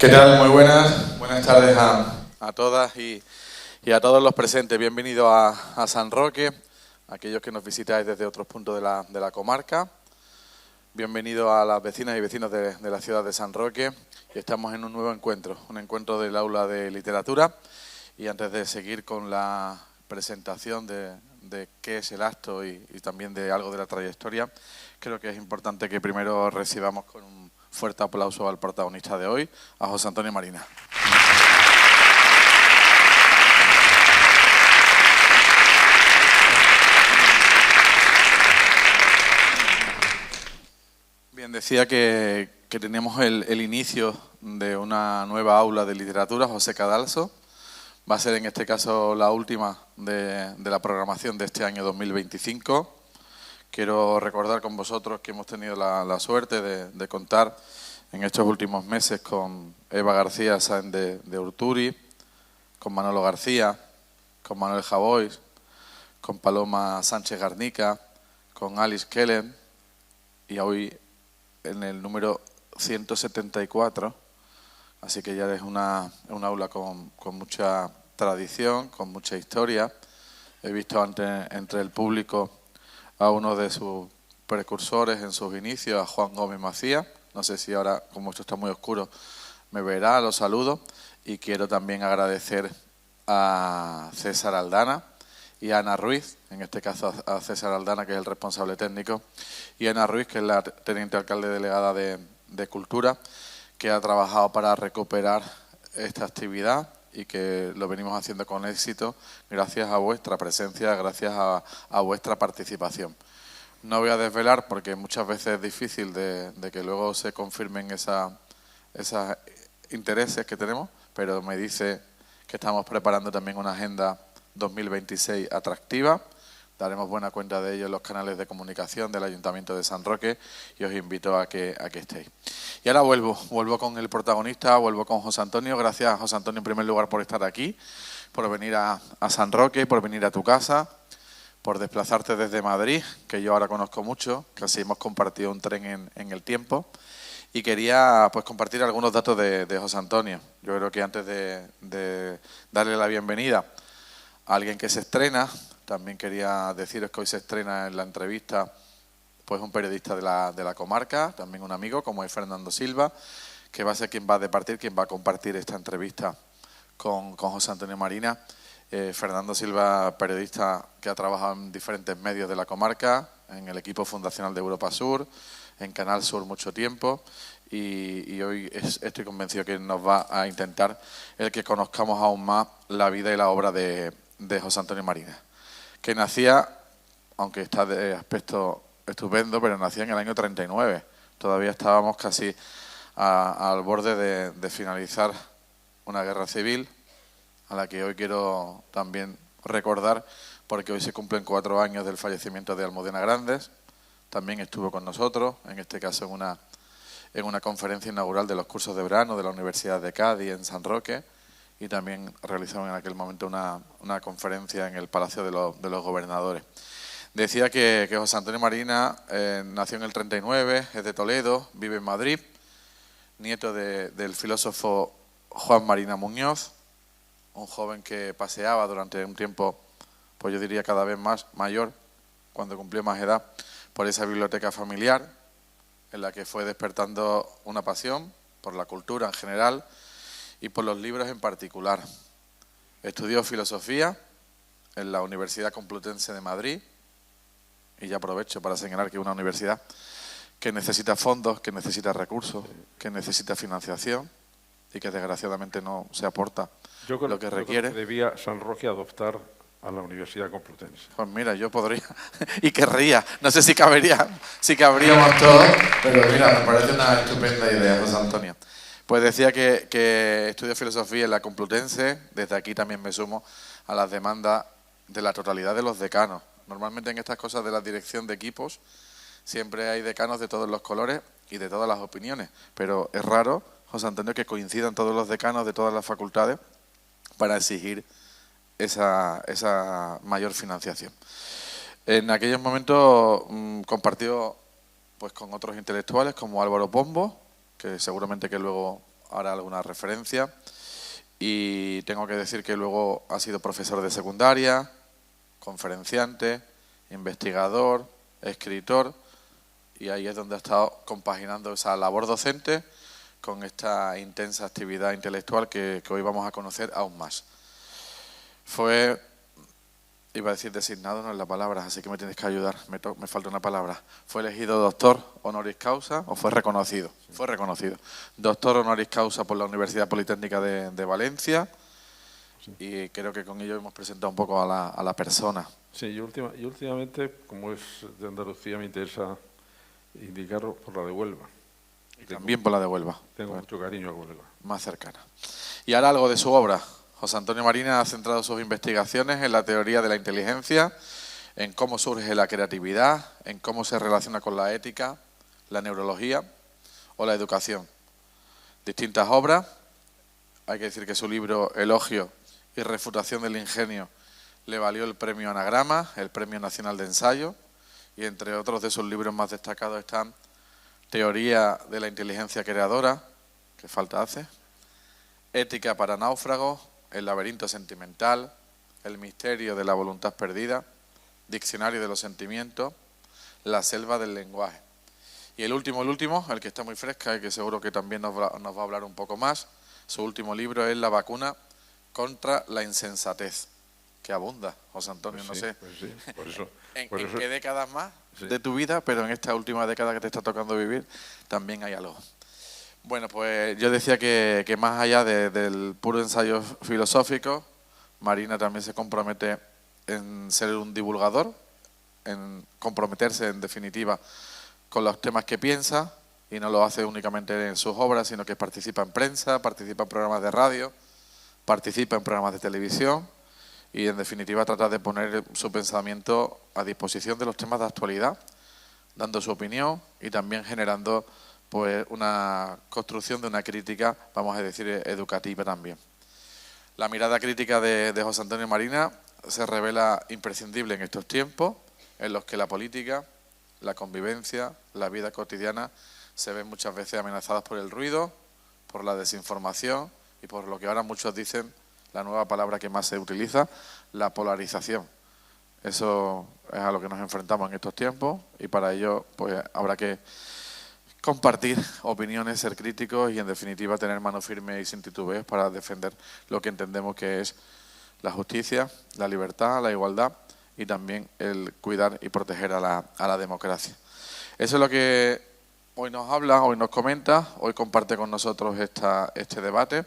¿Qué tal? Muy buenas tardes a todas y a todos los presentes. Bienvenidos a San Roque, aquellos que nos visitáis desde otros puntos de la comarca. Bienvenidos a las vecinas y vecinos de la ciudad de San Roque. Y estamos en un nuevo encuentro, un encuentro del aula de literatura. Y antes de seguir con la presentación de qué es el acto y también de algo de la trayectoria, creo que es importante que primero recibamos con un fuerte aplauso al protagonista de hoy, a José Antonio Marina. Bien, decía que tenemos el inicio de una nueva aula de literatura, José Cadalso. Va a ser en este caso la última de la programación de este año 2025. Quiero recordar con vosotros que hemos tenido la suerte de contar en estos últimos meses con Eva García Sáenz de Urturi, con Manolo García, con Manuel Javois, con Paloma Sánchez Garnica, con Alice Kellen y hoy en el número 174, así que ya es un aula con mucha tradición, con mucha historia. He visto entre el público a uno de sus precursores en sus inicios, a Juan Gómez Macías. No sé si ahora, como esto está muy oscuro, me verá, los saludo. Y quiero también agradecer a César Aldana y a Ana Ruiz, en este caso a César Aldana, que es el responsable técnico, y a Ana Ruiz, que es la teniente alcalde delegada de Cultura, que ha trabajado para recuperar esta actividad y que lo venimos haciendo con éxito gracias a vuestra presencia, gracias a vuestra participación. No voy a desvelar porque muchas veces es difícil de que luego se confirmen esos intereses que tenemos, pero me dice que estamos preparando también una agenda 2026 atractiva. Daremos buena cuenta de ello en los canales de comunicación del Ayuntamiento de San Roque y os invito a que estéis. Y ahora vuelvo con el protagonista, vuelvo con José Antonio. Gracias, José Antonio, en primer lugar por estar aquí, por venir a San Roque, por venir a tu casa, por desplazarte desde Madrid, que yo ahora conozco mucho, casi hemos compartido un tren en el tiempo. Y quería pues compartir algunos datos de José Antonio. Yo creo que antes de darle la bienvenida a alguien que se estrena, también quería deciros que hoy se estrena en la entrevista pues un periodista de la comarca, también un amigo, como es Fernando Silva, que va a ser quien va a compartir esta entrevista con José Antonio Marina. Fernando Silva, periodista que ha trabajado en diferentes medios de la comarca, en el equipo fundacional de Europa Sur, en Canal Sur mucho tiempo, y hoy estoy convencido que nos va a intentar el que conozcamos aún más la vida y la obra de José Antonio Marina, que nacía, aunque está de aspecto estupendo, pero nacía en el año 39. Todavía estábamos casi al borde de finalizar una guerra civil, a la que hoy quiero también recordar, porque hoy se cumplen 4 años del fallecimiento de Almudena Grandes. También estuvo con nosotros, en este caso en una conferencia inaugural de los cursos de verano de la Universidad de Cádiz en San Roque, y también realizaron en aquel momento una conferencia en el Palacio de los Gobernadores. Decía que José Antonio Marina nació en el 39, es de Toledo, vive en Madrid, nieto del filósofo Juan Marina Muñoz, un joven que paseaba durante un tiempo, pues yo diría cada vez más mayor, cuando cumplió más edad, por esa biblioteca familiar, en la que fue despertando una pasión por la cultura en general y por los libros en particular. Estudió filosofía en la Universidad Complutense de Madrid, y ya aprovecho para señalar que es una universidad que necesita fondos, que necesita recursos, que necesita financiación y que desgraciadamente no se aporta lo que requiere. Yo creo que debía San Roque adoptar a la Universidad Complutense. Pues mira, yo podría y querría, no sé si cabríamos todos, pero mira, me parece una estupenda idea, José Antonio. Pues decía que estudio filosofía en la Complutense. Desde aquí también me sumo a las demandas de la totalidad de los decanos. Normalmente en estas cosas de la dirección de equipos siempre hay decanos de todos los colores y de todas las opiniones, pero es raro, José Antonio, que coincidan todos los decanos de todas las facultades para exigir esa mayor financiación. En aquellos momentos compartió pues con otros intelectuales como Álvaro Pombo, que seguramente que luego hará alguna referencia. Y tengo que decir que luego ha sido profesor de secundaria, conferenciante, investigador, escritor, y ahí es donde ha estado compaginando esa labor docente con esta intensa actividad intelectual que hoy vamos a conocer aún más. Fue, iba a decir designado, no es la palabra, así que me tienes que ayudar, me falta una palabra. Fue elegido doctor honoris causa, o fue reconocido, fue reconocido. Doctor honoris causa por la Universidad Politécnica de Valencia, y creo que con ello hemos presentado un poco a la persona. Sí, y últimamente, como es de Andalucía, me interesa indicarlo por la de Huelva. Y también por la de Huelva. Tengo mucho cariño a Huelva. Más cercana. Y ahora algo de su obra. José Antonio Marina ha centrado sus investigaciones en la teoría de la inteligencia, en cómo surge la creatividad, en cómo se relaciona con la ética, la neurología o la educación. Distintas obras. Hay que decir que su libro Elogio y refutación del ingenio le valió el premio Anagrama, el Premio Nacional de Ensayo, y entre otros de sus libros más destacados están Teoría de la inteligencia creadora, que falta hace, Ética para náufragos, El laberinto sentimental, El misterio de la voluntad perdida, Diccionario de los sentimientos, La selva del lenguaje. Y el último, el que está muy fresca y que seguro que también nos va a hablar un poco más, su último libro es La vacuna contra la insensatez, que abunda, José Antonio, pues sí, no sé pues sí, por eso, en por eso, qué décadas más sí, de tu vida, pero en esta última década que te está tocando vivir también hay algo. Bueno, pues yo decía que más allá del puro ensayo filosófico, Marina también se compromete en ser un divulgador, en comprometerse en definitiva con los temas que piensa, y no lo hace únicamente en sus obras, sino que participa en prensa, participa en programas de radio, participa en programas de televisión y en definitiva trata de poner su pensamiento a disposición de los temas de actualidad, dando su opinión y también generando pues una construcción de una crítica, vamos a decir, educativa también. La mirada crítica de José Antonio Marina se revela imprescindible en estos tiempos en los que la política, la convivencia, la vida cotidiana se ven muchas veces amenazadas por el ruido, por la desinformación y por lo que ahora muchos dicen, la nueva palabra que más se utiliza, la polarización. Eso es a lo que nos enfrentamos en estos tiempos y para ello pues habrá que compartir opiniones, ser críticos y en definitiva tener mano firme y sin titubeos para defender lo que entendemos que es la justicia, la libertad, la igualdad y también el cuidar y proteger a la democracia. Eso es lo que hoy nos habla, hoy nos comenta, hoy comparte con nosotros este debate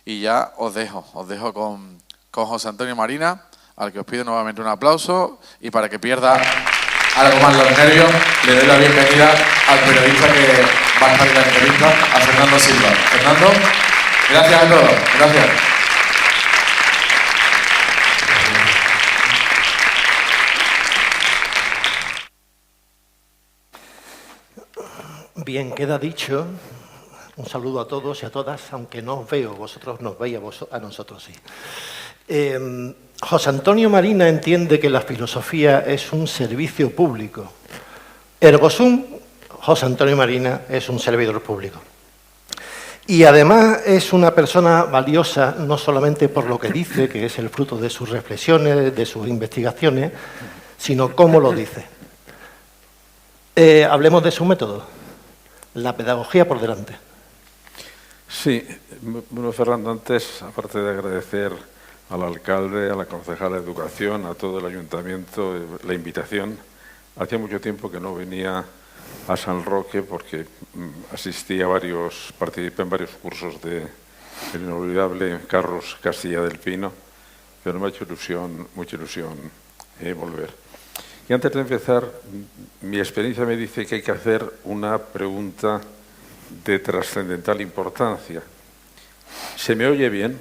y ya os dejo con José Antonio Marina, al que os pido nuevamente un aplauso y para que pierda algo más los nervios, le doy la bienvenida al periodista que va a estar en la entrevista, a Fernando Silva. Fernando, gracias a todos. Gracias. Bien, queda dicho. Un saludo a todos y a todas, aunque no os veo, vosotros nos veis, a nosotros sí. José Antonio Marina entiende que la filosofía es un servicio público. Ergo sum, José Antonio Marina es un servidor público. Y además es una persona valiosa no solamente por lo que dice, que es el fruto de sus reflexiones, de sus investigaciones, sino cómo lo dice. Hablemos de su método, la pedagogía por delante. Sí, bueno, Fernando, antes, aparte de agradecer al alcalde, a la concejala de Educación, a todo el ayuntamiento, la invitación, hacía mucho tiempo que no venía a San Roque porque participé en varios cursos del inolvidable Carlos Castilla del Pino, pero me ha hecho mucha ilusión volver. Y antes de empezar, mi experiencia me dice que hay que hacer una pregunta de trascendental importancia. ¿Se me oye bien?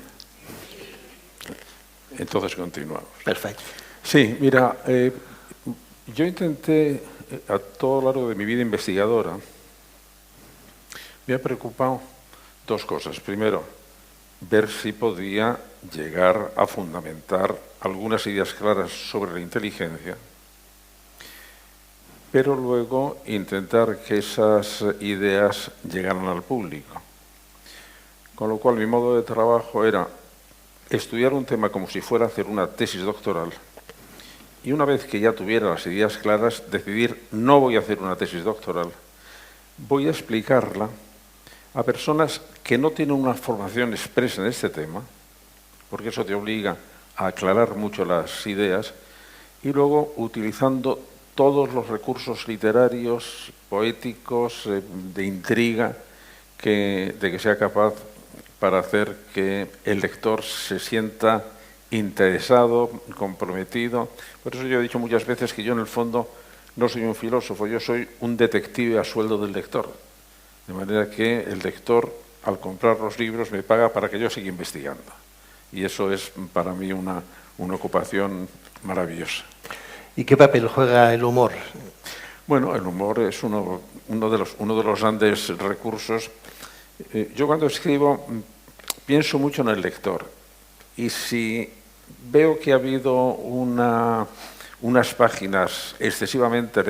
Entonces continuamos. Perfecto. Sí, mira, yo intenté a todo lo largo de mi vida investigadora, me ha preocupado dos cosas. Primero, ver si podía llegar a fundamentar algunas ideas claras sobre la inteligencia, pero luego intentar que esas ideas llegaran al público. con lo cual mi modo de trabajo era estudiar un tema como si fuera a hacer una tesis doctoral y una vez que ya tuviera las ideas claras, decidir no voy a hacer una tesis doctoral, voy a explicarla a personas que no tienen una formación expresa en este tema, porque eso te obliga a aclarar mucho las ideas, y luego utilizando todos los recursos literarios, poéticos, de intriga, de que sea capaz para hacer que el lector se sienta interesado, comprometido. Por eso yo he dicho muchas veces que yo en el fondo no soy un filósofo, yo soy un detective a sueldo del lector. De manera que el lector, al comprar los libros, me paga para que yo siga investigando. Y eso es para mí una ocupación maravillosa. ¿Y qué papel juega el humor? Bueno, el humor es uno de los grandes recursos. Yo cuando escribo pienso mucho en el lector. Y si veo que ha habido unas páginas excesivamente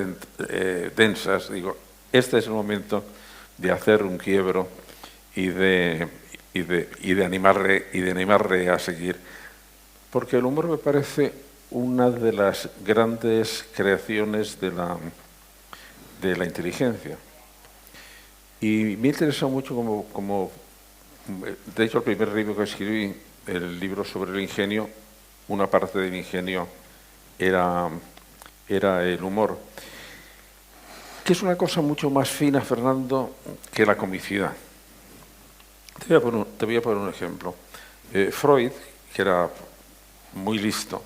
densas, digo, este es el momento de hacer un quiebro y de animarle a seguir. Porque el humor me parece una de las grandes creaciones de la inteligencia. Y me interesa mucho como de hecho el primer libro que escribí, el libro sobre el ingenio, una parte del ingenio era el humor, que es una cosa mucho más fina, Fernando, que la comicidad. Te voy a poner un ejemplo. Freud, que era muy listo,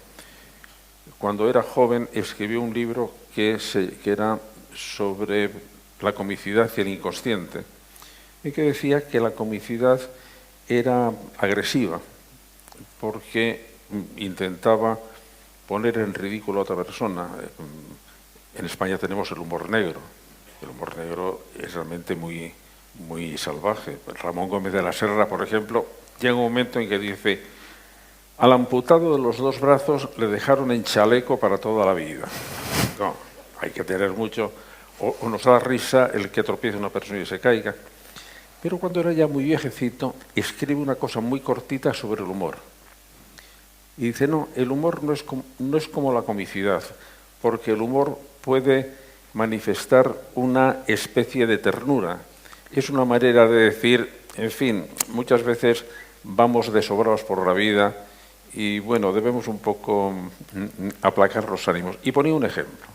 cuando era joven escribió un libro que era sobre la comicidad y el inconsciente, y que decía que la comicidad era agresiva, porque intentaba poner en ridículo a otra persona. En España tenemos el humor negro. El humor negro es realmente muy, muy salvaje. Ramón Gómez de la Serra, por ejemplo, llega un momento en que dice: al amputado de los dos brazos le dejaron en chaleco para toda la vida. No, hay que tener mucho. O nos da risa el que tropiece una persona y se caiga. Pero cuando era ya muy viejecito, escribe una cosa muy cortita sobre el humor. Y dice, no, el humor no es como la comicidad, porque el humor puede manifestar una especie de ternura. Es una manera de decir, en fin, muchas veces vamos desobrados por la vida y, bueno, debemos un poco aplacar los ánimos. Y ponía un ejemplo.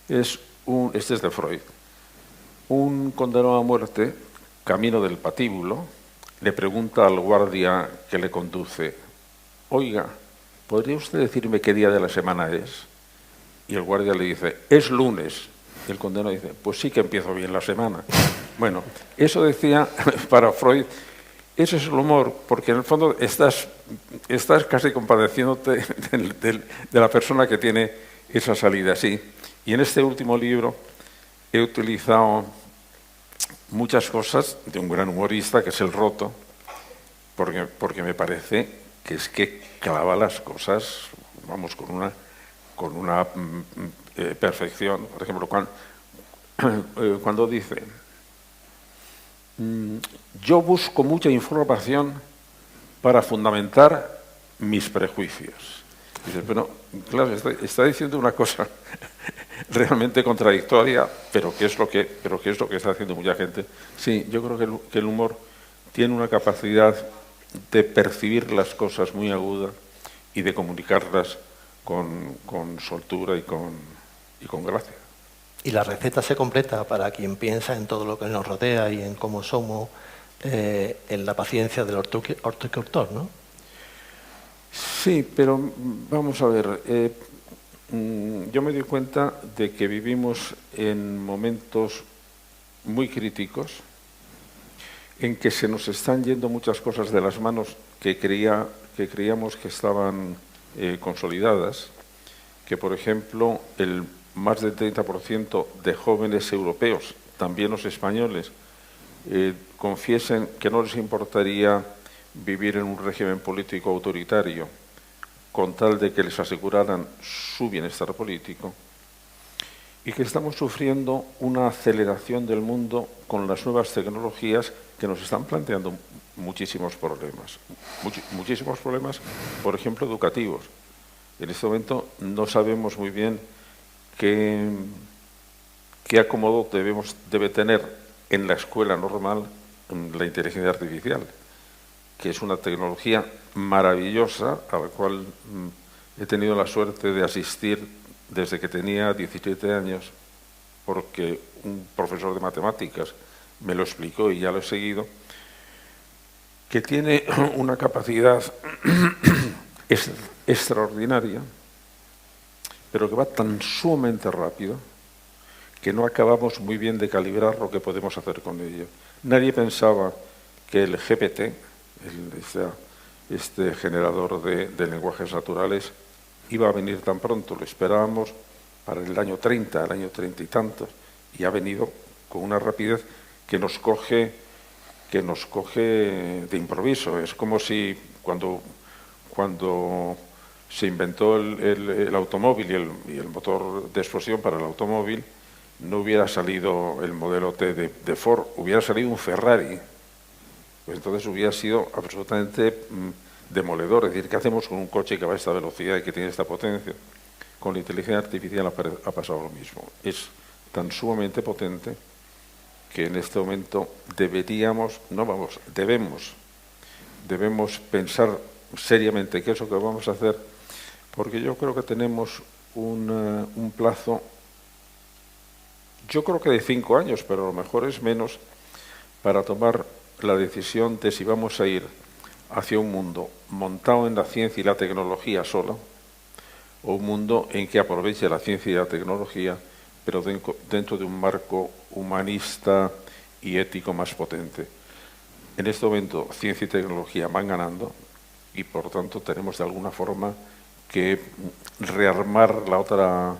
Este es de Freud. Un condenado a muerte, camino del patíbulo, le pregunta al guardia que le conduce: oiga, ¿podría usted decirme qué día de la semana es? Y el guardia le dice: es lunes. Y el condenado dice: pues sí que empiezo bien la semana. Bueno, eso decía para Freud, eso es el humor, porque en el fondo estás casi compadeciéndote de la persona que tiene esa salida así. Y en este último libro he utilizado muchas cosas de un gran humorista, que es el Roto, porque me parece que es que clava las cosas, vamos, con una perfección. Por ejemplo, cuando dice: yo busco mucha información para fundamentar mis prejuicios. Dices, bueno, claro, está diciendo una cosa realmente contradictoria, pero ¿qué es lo que está haciendo mucha gente? Sí, yo creo que el humor tiene una capacidad de percibir las cosas muy aguda y de comunicarlas con soltura y con gracia. Y la receta se completa para quien piensa en todo lo que nos rodea y en cómo somos, en la paciencia del horticultor, ¿no? Sí, pero vamos a ver. Yo me doy cuenta de que vivimos en momentos muy críticos, en que se nos están yendo muchas cosas de las manos que creíamos que estaban consolidadas, que por ejemplo el más del 30% de jóvenes europeos, también los españoles, confiesen que no les importaría vivir en un régimen político autoritario con tal de que les aseguraran su bienestar político, y que estamos sufriendo una aceleración del mundo con las nuevas tecnologías que nos están planteando muchísimos problemas. Muchísimos problemas, por ejemplo, educativos. En este momento no sabemos muy bien qué acomodo debe tener en la escuela normal la inteligencia artificial, que es una tecnología maravillosa a la cual he tenido la suerte de asistir desde que tenía 17 años, porque un profesor de matemáticas me lo explicó y ya lo he seguido, que tiene una capacidad extraordinaria, pero que va tan sumamente rápido que no acabamos muy bien de calibrar lo que podemos hacer con ello. Nadie pensaba que el GPT, este generador de lenguajes naturales, iba a venir tan pronto. Lo esperábamos para el año 30, el año 30 y tantos, y ha venido con una rapidez que nos coge de improviso. Es como si cuando se inventó el automóvil y el motor de explosión para el automóvil, no hubiera salido el modelo T de Ford, hubiera salido un Ferrari. Pues entonces hubiera sido absolutamente demoledor. Es decir, ¿qué hacemos con un coche que va a esta velocidad y que tiene esta potencia? Con la inteligencia artificial ha pasado lo mismo. Es tan sumamente potente que en este momento debemos pensar seriamente qué es lo que vamos a hacer, porque yo creo que tenemos un plazo, yo creo que de 5 años, pero a lo mejor es menos, para tomar la decisión de si vamos a ir hacia un mundo montado en la ciencia y la tecnología solo, o un mundo en que aproveche la ciencia y la tecnología, pero dentro de un marco humanista y ético más potente. En este momento, ciencia y tecnología van ganando y, por tanto, tenemos de alguna forma que rearmar la otra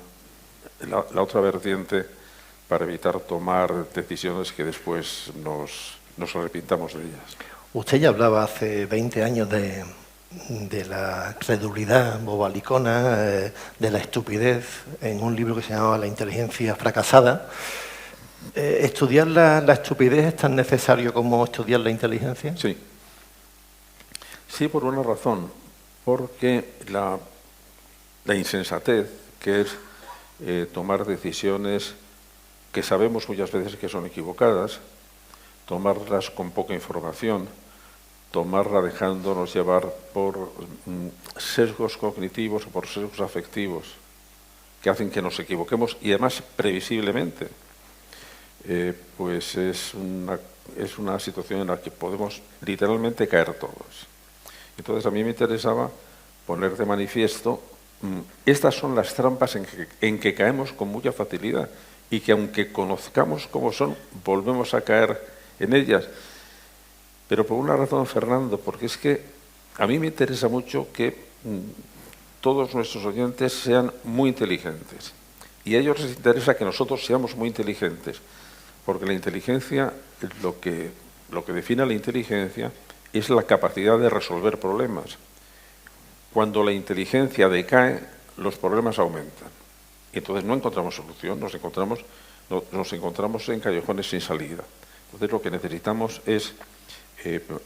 vertiente para evitar tomar decisiones que después nos arrepintamos de ellas. Usted ya hablaba hace 20 años de la credulidad bobalicona, de la estupidez, en un libro que se llamaba La inteligencia fracasada. ¿Estudiar la estupidez es tan necesario como estudiar la inteligencia? Sí. Sí, por una razón. Porque la insensatez, que es tomar decisiones que sabemos muchas veces que son equivocadas, tomarlas con poca información, tomarla dejándonos llevar por sesgos cognitivos o por sesgos afectivos que hacen que nos equivoquemos y además previsiblemente, pues es una situación en la que podemos literalmente caer todos. Entonces a mí me interesaba poner de manifiesto estas son las trampas en que caemos con mucha facilidad y que aunque conozcamos cómo son, volvemos a caer en ellas. Pero por una razón, Fernando, porque es que a mí me interesa mucho que todos nuestros oyentes sean muy inteligentes. Y a ellos les interesa que nosotros seamos muy inteligentes. Porque la inteligencia, lo que define la inteligencia es la capacidad de resolver problemas. Cuando la inteligencia decae, los problemas aumentan. Y entonces no encontramos solución, nos encontramos en callejones sin salida. Entonces lo que necesitamos es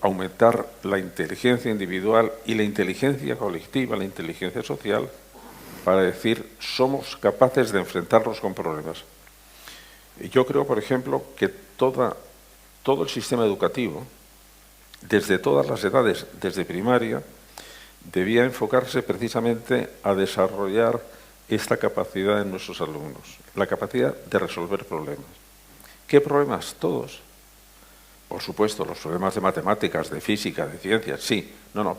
aumentar la inteligencia individual y la inteligencia colectiva, la inteligencia social, para decir, somos capaces de enfrentarnos con problemas. Yo creo, por ejemplo, que todo el sistema educativo, desde todas las edades, desde primaria, debía enfocarse precisamente a desarrollar esta capacidad en nuestros alumnos, la capacidad de resolver problemas. ¿Qué problemas? Todos. Por supuesto, los problemas de matemáticas, de física, de ciencias, sí,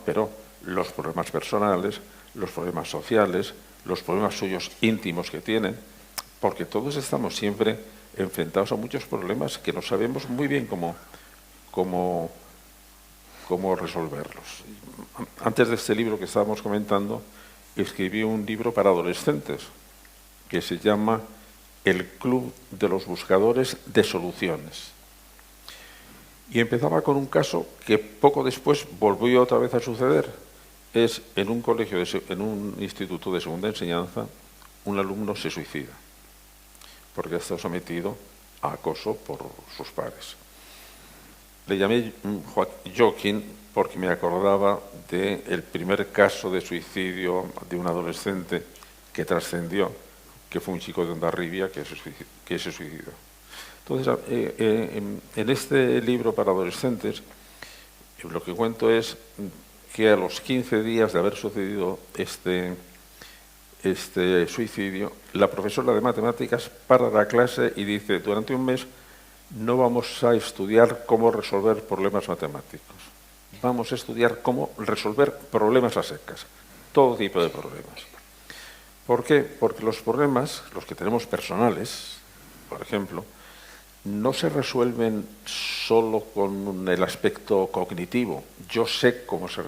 pero los problemas personales, los problemas sociales, los problemas suyos íntimos que tienen, porque todos estamos siempre enfrentados a muchos problemas que no sabemos muy bien cómo resolverlos. Antes de este libro que estábamos comentando, escribí un libro para adolescentes que se llama El Club de los Buscadores de Soluciones. Y empezaba con un caso que poco después volvió otra vez a suceder. Es en un colegio, en un instituto de segunda enseñanza, un alumno se suicida porque está sometido a acoso por sus pares. Le llamé Joaquín porque me acordaba del primer caso de suicidio de un adolescente que trascendió, que fue un chico de Hondarribia que se suicidó. Entonces, en este libro para adolescentes, lo que cuento es que a los 15 días de haber sucedido este suicidio, la profesora de matemáticas para la clase y dice: durante un mes no vamos a estudiar cómo resolver problemas matemáticos, vamos a estudiar cómo resolver problemas a secas, todo tipo de problemas. ¿Por qué? Porque los problemas, los que tenemos personales, por ejemplo, no se resuelven solo con el aspecto cognitivo, yo sé cómo se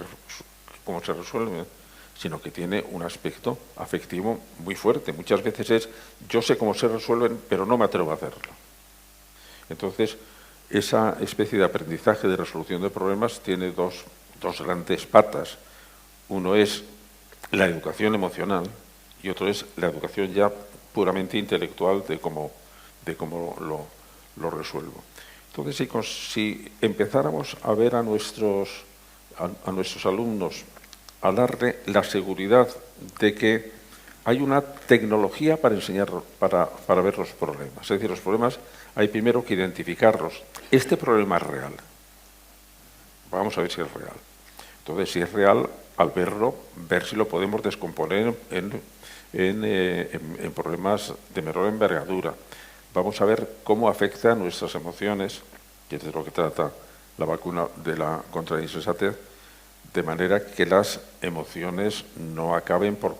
resuelven, sino que tiene un aspecto afectivo muy fuerte. Muchas veces es: yo sé cómo se resuelven, pero no me atrevo a hacerlo. Entonces, esa especie de aprendizaje de resolución de problemas tiene dos grandes patas. Uno es la educación emocional y otro es la educación ya puramente intelectual de cómo lo resuelvo. Entonces, si empezáramos a ver a nuestros alumnos, a darle la seguridad de que hay una tecnología para enseñar, para ver los problemas. Es decir, los problemas hay primero que identificarlos. Este problema es real. Vamos a ver si es real. Entonces, si es real, al verlo, ver si lo podemos descomponer en problemas de menor envergadura. Vamos a ver cómo afecta a nuestras emociones, que es de lo que trata la vacuna contra la insensatez, de manera que las emociones no acaben por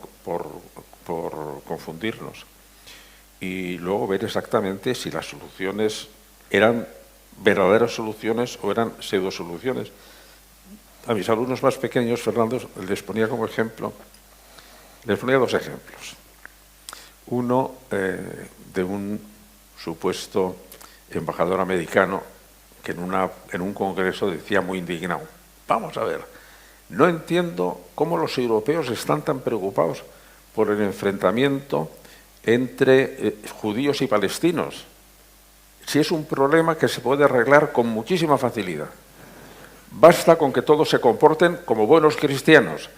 confundirnos. Y luego ver exactamente si las soluciones eran verdaderas soluciones o eran pseudosoluciones. A mis alumnos más pequeños, Fernando, les ponía como ejemplo, les ponía dos ejemplos. Uno de un supuesto embajador americano que en un congreso decía muy indignado: vamos a ver, no entiendo cómo los europeos están tan preocupados por el enfrentamiento entre judíos y palestinos, si es un problema que se puede arreglar con muchísima facilidad. Basta con que todos se comporten como buenos cristianos.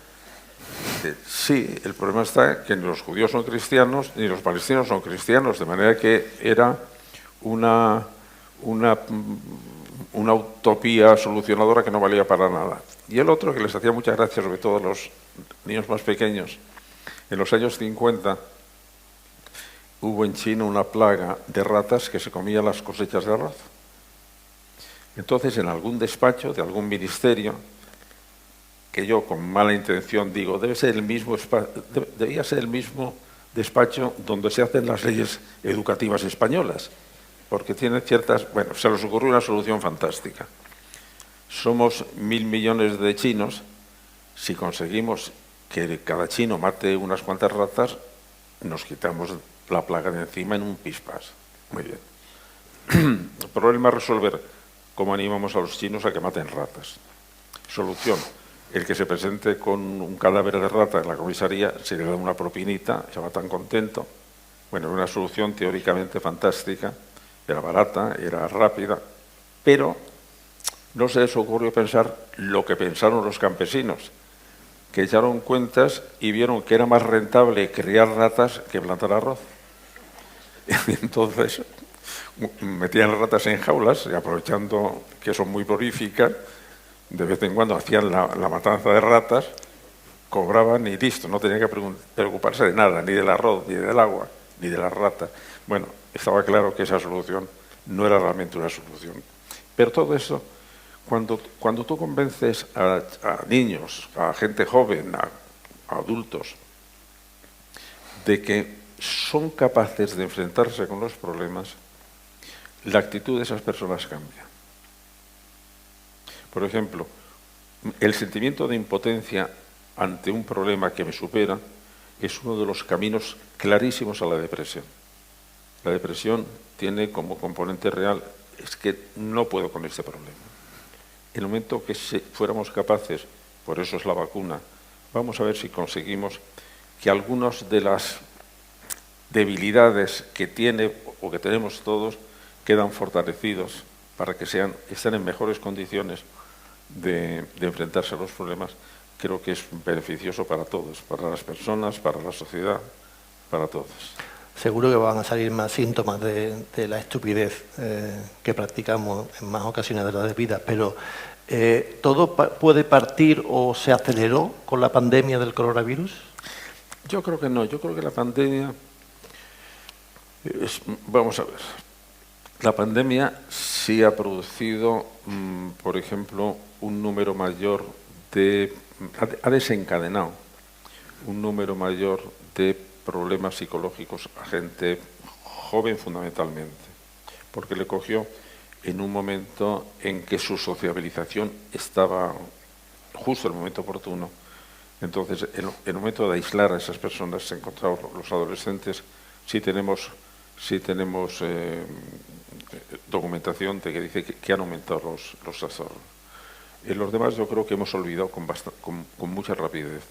Sí, el problema está que ni los judíos son cristianos ni los palestinos son cristianos, de manera que era una utopía solucionadora que no valía para nada. Y el otro, que les hacía muchas gracias, sobre todo a los niños más pequeños, en los años 50 hubo en China una plaga de ratas que se comían las cosechas de arroz. Entonces, en algún despacho de algún ministerio, que yo con mala intención digo, debía ser el mismo despacho donde se hacen las leyes educativas españolas, porque tiene ciertas... Bueno, se les ocurrió una solución fantástica. Somos 1.000 millones de chinos, si conseguimos que cada chino mate unas cuantas ratas, nos quitamos la plaga de encima en un pispás. Muy bien. El problema es resolver cómo animamos a los chinos a que maten ratas. Solución: el que se presente con un cadáver de rata en la comisaría se le da una propinita, se va tan contento. Bueno, una solución teóricamente fantástica, era barata, era rápida, pero no se les ocurrió pensar lo que pensaron los campesinos, que echaron cuentas y vieron que era más rentable criar ratas que plantar arroz. Entonces metían ratas en jaulas y, aprovechando que son muy prolíficas, de vez en cuando hacían la matanza de ratas, cobraban y listo, no tenían que preocuparse de nada, ni del arroz, ni del agua, ni de las ratas. Bueno, estaba claro que esa solución no era realmente una solución. Pero todo eso, cuando tú convences a niños, a gente joven, a adultos, de que son capaces de enfrentarse con los problemas, la actitud de esas personas cambia. Por ejemplo, el sentimiento de impotencia ante un problema que me supera es uno de los caminos clarísimos a la depresión. La depresión tiene como componente real: es que no puedo con este problema. En el momento que fuéramos capaces, por eso es la vacuna, vamos a ver si conseguimos que algunas de las debilidades que tiene o que tenemos todos quedan fortalecidos para que estén en mejores condiciones de enfrentarse a los problemas, creo que es beneficioso para todos, para las personas, para la sociedad, para todos. Seguro que van a salir más síntomas de la estupidez que practicamos en más ocasiones de la vida, pero ¿todo puede partir o se aceleró con la pandemia del coronavirus? Yo creo que no, yo creo que la pandemia... vamos a ver, la pandemia sí ha producido, por ejemplo, un número mayor ha desencadenado un número mayor de problemas psicológicos a gente joven fundamentalmente, porque le cogió en un momento en que su sociabilización estaba justo en el momento oportuno. Entonces, en el momento de aislar a esas personas, se encontraron los adolescentes, sí tenemos documentación de que dice que han aumentado los trastornos. En los demás yo creo que hemos olvidado con mucha rapidez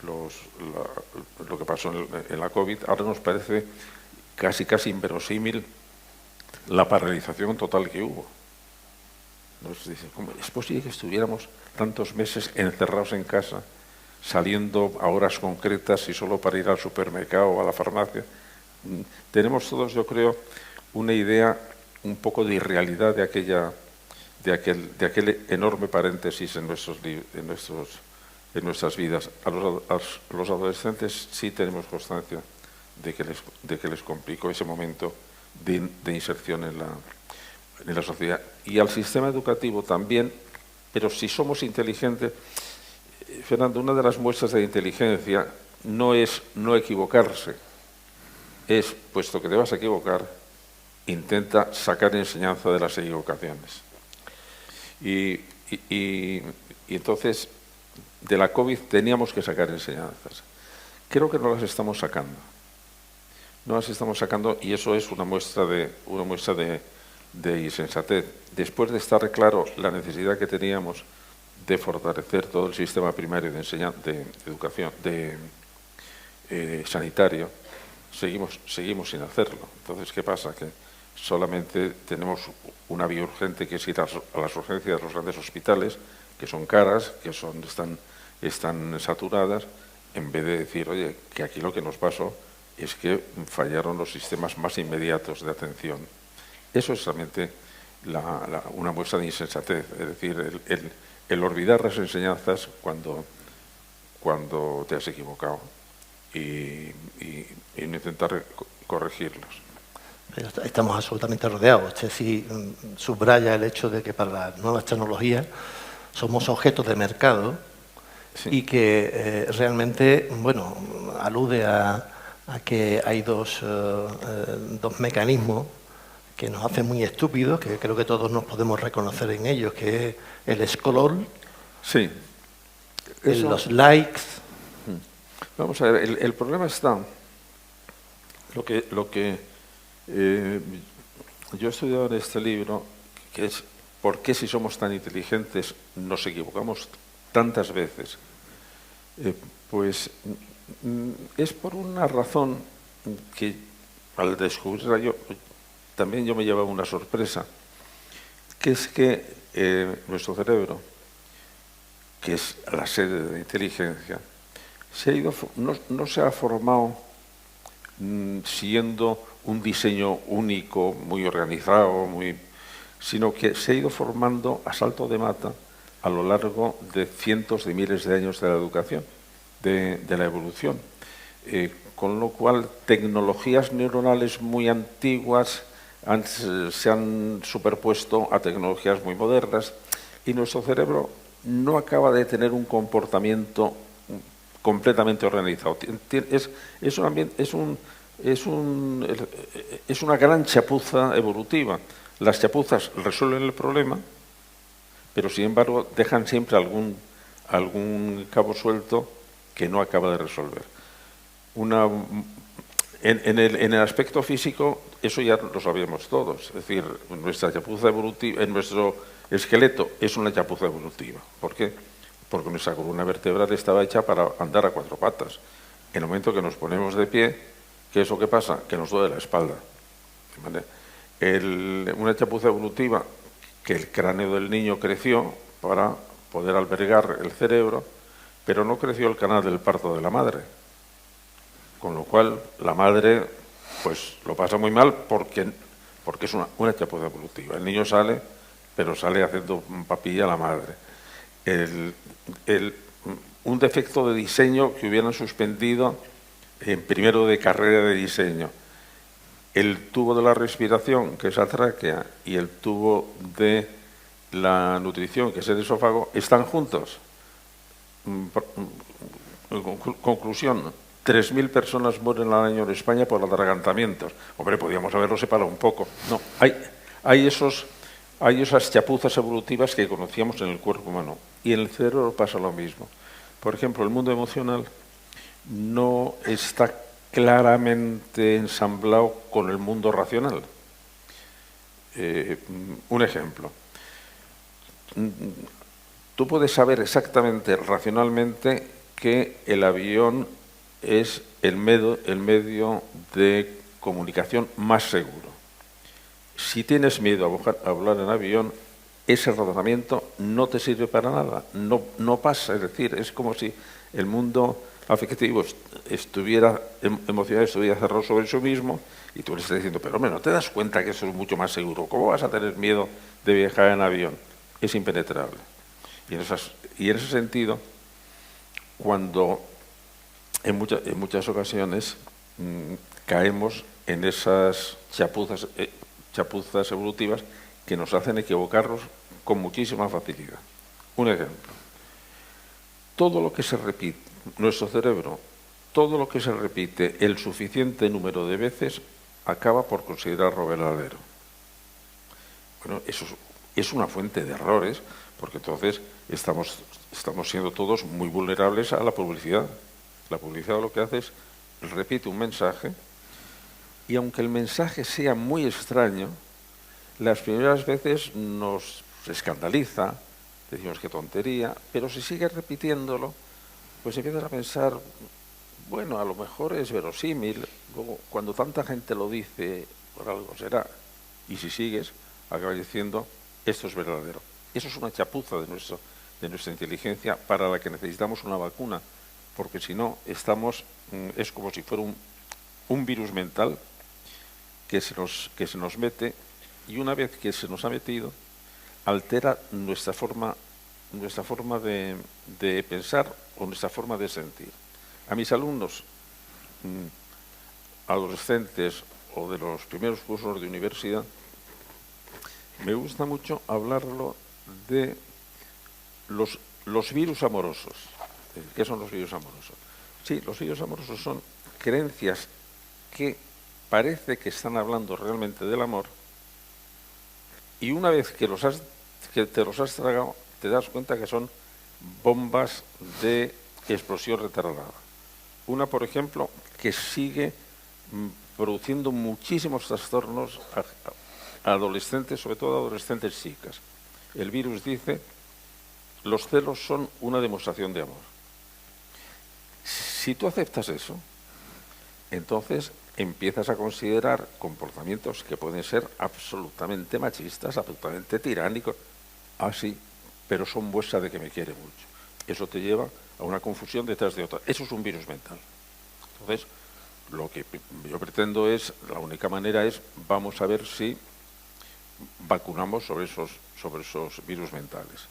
lo que pasó en la COVID. Ahora nos parece casi inverosímil la paralización total que hubo. Nos dice, ¿cómo es posible que estuviéramos tantos meses encerrados en casa, saliendo a horas concretas y solo para ir al supermercado o a la farmacia? Tenemos todos, yo creo, una idea un poco de irrealidad de aquel enorme paréntesis en nuestras vidas. A los adolescentes sí tenemos constancia de que les complicó ese momento de inserción en la sociedad. Y al sistema educativo también, pero si somos inteligentes, Fernando, una de las muestras de inteligencia no es no equivocarse, es, puesto que te vas a equivocar, intenta sacar enseñanza de las equivocaciones. Y entonces, de la COVID teníamos que sacar enseñanzas. Creo que no las estamos sacando. No las estamos sacando y eso es una muestra de insensatez. Después de estar claro la necesidad que teníamos de fortalecer todo el sistema primario de educación, sanitario, seguimos sin hacerlo. Entonces, ¿qué pasa? Que solamente tenemos una vía urgente, que es ir a las urgencias de los grandes hospitales, que son caras, que están saturadas, en vez de decir, oye, que aquí lo que nos pasó es que fallaron los sistemas más inmediatos de atención. Eso es realmente una muestra de insensatez, es decir, el olvidar las enseñanzas cuando te has equivocado y no intentar corregirlos. Estamos absolutamente rodeados. Usted sí subraya el hecho de que para las nuevas tecnologías somos objetos de mercado, sí, y que realmente, bueno, alude a que hay dos mecanismos que nos hacen muy estúpidos, que creo que todos nos podemos reconocer en ellos, que es el scroll, sí, los likes. Vamos a ver, el problema está, lo que yo he estudiado en este libro, que es por qué si somos tan inteligentes nos equivocamos tantas veces. Pues es por una razón que al descubrirla también yo me llevaba una sorpresa, que es que nuestro cerebro, que es la sede de la inteligencia, no se ha formado siendo un diseño único, muy organizado, sino que se ha ido formando a salto de mata a lo largo de cientos de miles de años de la educación, de la evolución. Con lo cual, tecnologías neuronales muy antiguas se han superpuesto a tecnologías muy modernas y nuestro cerebro no acaba de tener un comportamiento completamente organizado. Es una gran chapuza evolutiva. Las chapuzas resuelven el problema, pero sin embargo dejan siempre algún cabo suelto que no acaba de resolver. En el aspecto físico, eso ya lo sabíamos todos. Es decir, nuestra chapuza evolutiva, en nuestro esqueleto es una chapuza evolutiva. ¿Por qué? Porque nuestra columna vertebral estaba hecha para andar a cuatro patas. En el momento que nos ponemos de pie, ¿qué es lo que pasa? Que nos duele la espalda. ¿Vale? Una chapuza evolutiva que el cráneo del niño creció para poder albergar el cerebro, pero no creció el canal del parto de la madre. Con lo cual, la madre pues lo pasa muy mal porque es una chapuza evolutiva. El niño sale, pero sale haciendo papilla a la madre. Un defecto de diseño que hubieran suspendido en primero de carrera de diseño. El tubo de la respiración, que es la tráquea, y el tubo de la nutrición, que es el esófago, están juntos. Conclusión, 3.000 personas mueren al año en España por atragantamientos. Hombre, podríamos haberlo separado un poco. No, hay esas chapuzas evolutivas que conocíamos en el cuerpo humano. Y en el cerebro pasa lo mismo. Por ejemplo, el mundo emocional no está claramente ensamblado con el mundo racional. Un ejemplo. Tú puedes saber exactamente, racionalmente, que el avión es el medio de comunicación más seguro. Si tienes miedo a volar en avión, ese razonamiento no te sirve para nada, no pasa. Es decir, es como si el mundo afectivo emocional estuviera cerrado sobre eso mismo y tú le estás diciendo, pero hombre, ¿no te das cuenta que eso es mucho más seguro? ¿Cómo vas a tener miedo de viajar en avión? Es impenetrable. Y en ese sentido, cuando en muchas ocasiones caemos en esas chapuzas evolutivas que nos hacen equivocarnos con muchísima facilidad. Un ejemplo. Todo lo que se repite, nuestro cerebro, todo lo que se repite el suficiente número de veces acaba por considerarlo verdadero. Bueno, eso es una fuente de errores, porque entonces estamos siendo todos muy vulnerables a la publicidad. La publicidad lo que hace es repite un mensaje y aunque el mensaje sea muy extraño, las primeras veces nos escandaliza, decimos qué tontería, pero si sigues repitiéndolo, pues empiezas a pensar, bueno, a lo mejor es verosímil, luego cuando tanta gente lo dice, por algo será, y si sigues, acabas diciendo, esto es verdadero. Eso es una chapuza de nuestra inteligencia para la que necesitamos una vacuna, porque si no, es como si fuera un virus mental que se nos mete, y una vez que se nos ha metido, altera nuestra forma de pensar o nuestra forma de sentir. A mis alumnos, adolescentes o de los primeros cursos de universidad, me gusta mucho hablarlo de los virus amorosos. ¿Qué son los virus amorosos? Sí, los virus amorosos son creencias que parece que están hablando realmente del amor, y una vez que te los has tragado, te das cuenta que son bombas de explosión retardada. Una, por ejemplo, que sigue produciendo muchísimos trastornos a adolescentes, sobre todo a adolescentes chicas. El virus dice, los celos son una demostración de amor. Si tú aceptas eso, entonces empiezas a considerar comportamientos que pueden ser absolutamente machistas, absolutamente tiránicos, así, pero son muestra de que me quiere mucho. Eso te lleva a una confusión detrás de otra. Eso es un virus mental. Entonces, lo que yo pretendo es, la única manera es, vamos a ver si vacunamos sobre esos virus mentales.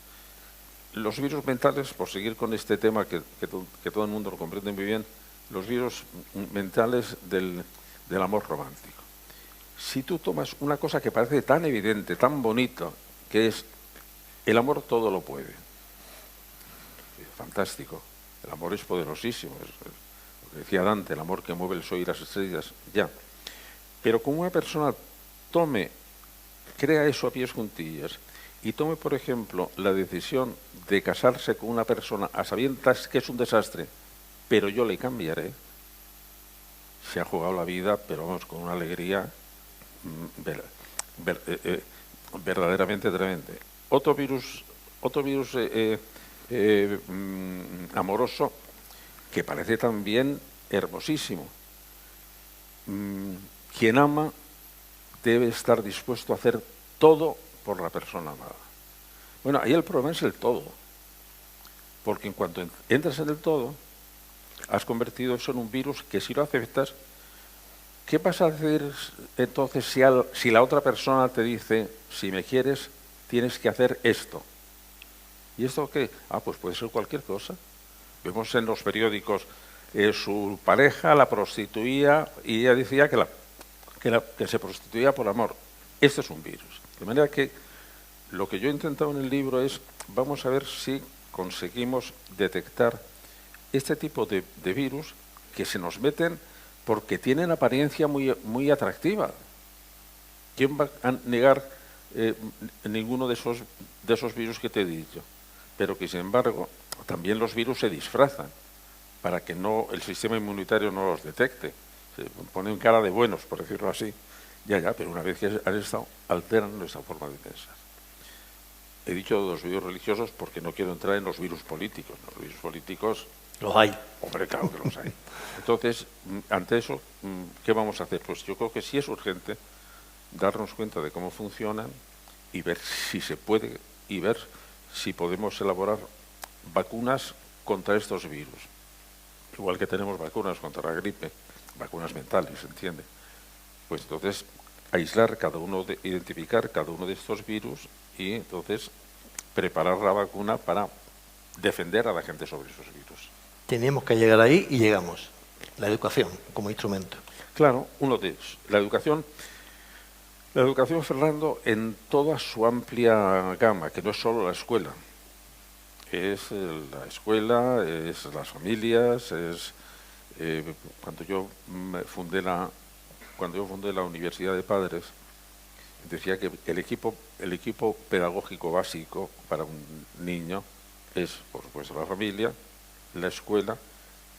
Los virus mentales, por seguir con este tema que todo el mundo lo comprende muy bien, los virus mentales del amor romántico. Si tú tomas una cosa que parece tan evidente, tan bonito, que es el amor todo lo puede. Fantástico. El amor es poderosísimo. Es lo que decía Dante, el amor que mueve el sol y las estrellas, ya. Pero como una persona crea eso a pies juntillas y tome, por ejemplo, la decisión de casarse con una persona a sabiendas que es un desastre, pero yo le cambiaré, se ha jugado la vida, pero vamos, con una alegría verdaderamente tremenda. Otro virus amoroso que parece también hermosísimo. Quien ama debe estar dispuesto a hacer todo por la persona amada. Bueno, ahí el problema es el todo, porque en cuanto entras en el todo, has convertido eso en un virus que si lo aceptas, ¿qué vas a hacer entonces si la otra persona te dice, si me quieres, tienes que hacer esto? ¿Y esto qué? Pues puede ser cualquier cosa. Vemos en los periódicos, su pareja la prostituía y ella decía que se prostituía por amor. Esto es un virus. De manera que lo que yo he intentado en el libro es, vamos a ver si conseguimos detectar este tipo de virus que se nos meten porque tienen apariencia muy atractiva. ¿Quién va a negar ninguno de esos virus que te he dicho? Pero que, sin embargo, también los virus se disfrazan para que el sistema inmunitario no los detecte. Se ponen cara de buenos, por decirlo así. Ya, pero una vez que han estado, alteran nuestra forma de pensar. He dicho los virus religiosos porque no quiero entrar en los virus políticos. Los virus políticos... Los hay. Hombre, claro que los hay. Entonces, ante eso, ¿qué vamos a hacer? Pues yo creo que sí es urgente darnos cuenta de cómo funcionan y ver si se puede, y ver si podemos elaborar vacunas contra estos virus. Igual que tenemos vacunas contra la gripe, vacunas mentales, ¿se entiende? Pues entonces aislar identificar cada uno de estos virus y entonces preparar la vacuna para defender a la gente sobre esos virus. Tenemos que llegar ahí y llegamos. La educación como instrumento. Claro, uno de ellos. La educación, Fernando, en toda su amplia gama, que no es solo la escuela. Es la escuela, es las familias, es cuando yo fundé la Universidad de Padres, decía que el equipo pedagógico básico para un niño es, por supuesto, la familia, la escuela,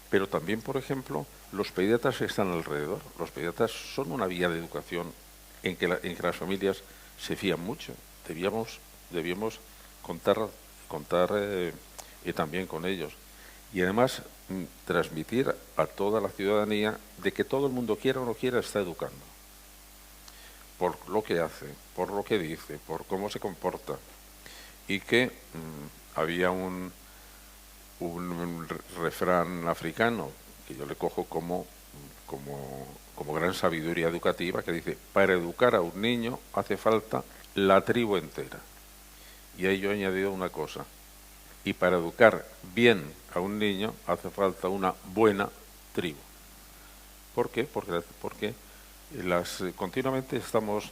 pero también, por ejemplo, los pediatras que están alrededor. Los pediatras son una vía de educación en que las familias se fían mucho. Debíamos contar también con ellos. Y además transmitir a toda la ciudadanía de que todo el mundo, quiera o no quiera, está educando. Por lo que hace, por lo que dice, por cómo se comporta. Y que había un refrán africano que yo le cojo como gran sabiduría educativa, que dice: para educar a un niño hace falta la tribu entera. Y ahí yo he añadido una cosa: y para educar bien a un niño hace falta una buena tribu. ¿Por qué? Porque continuamente estamos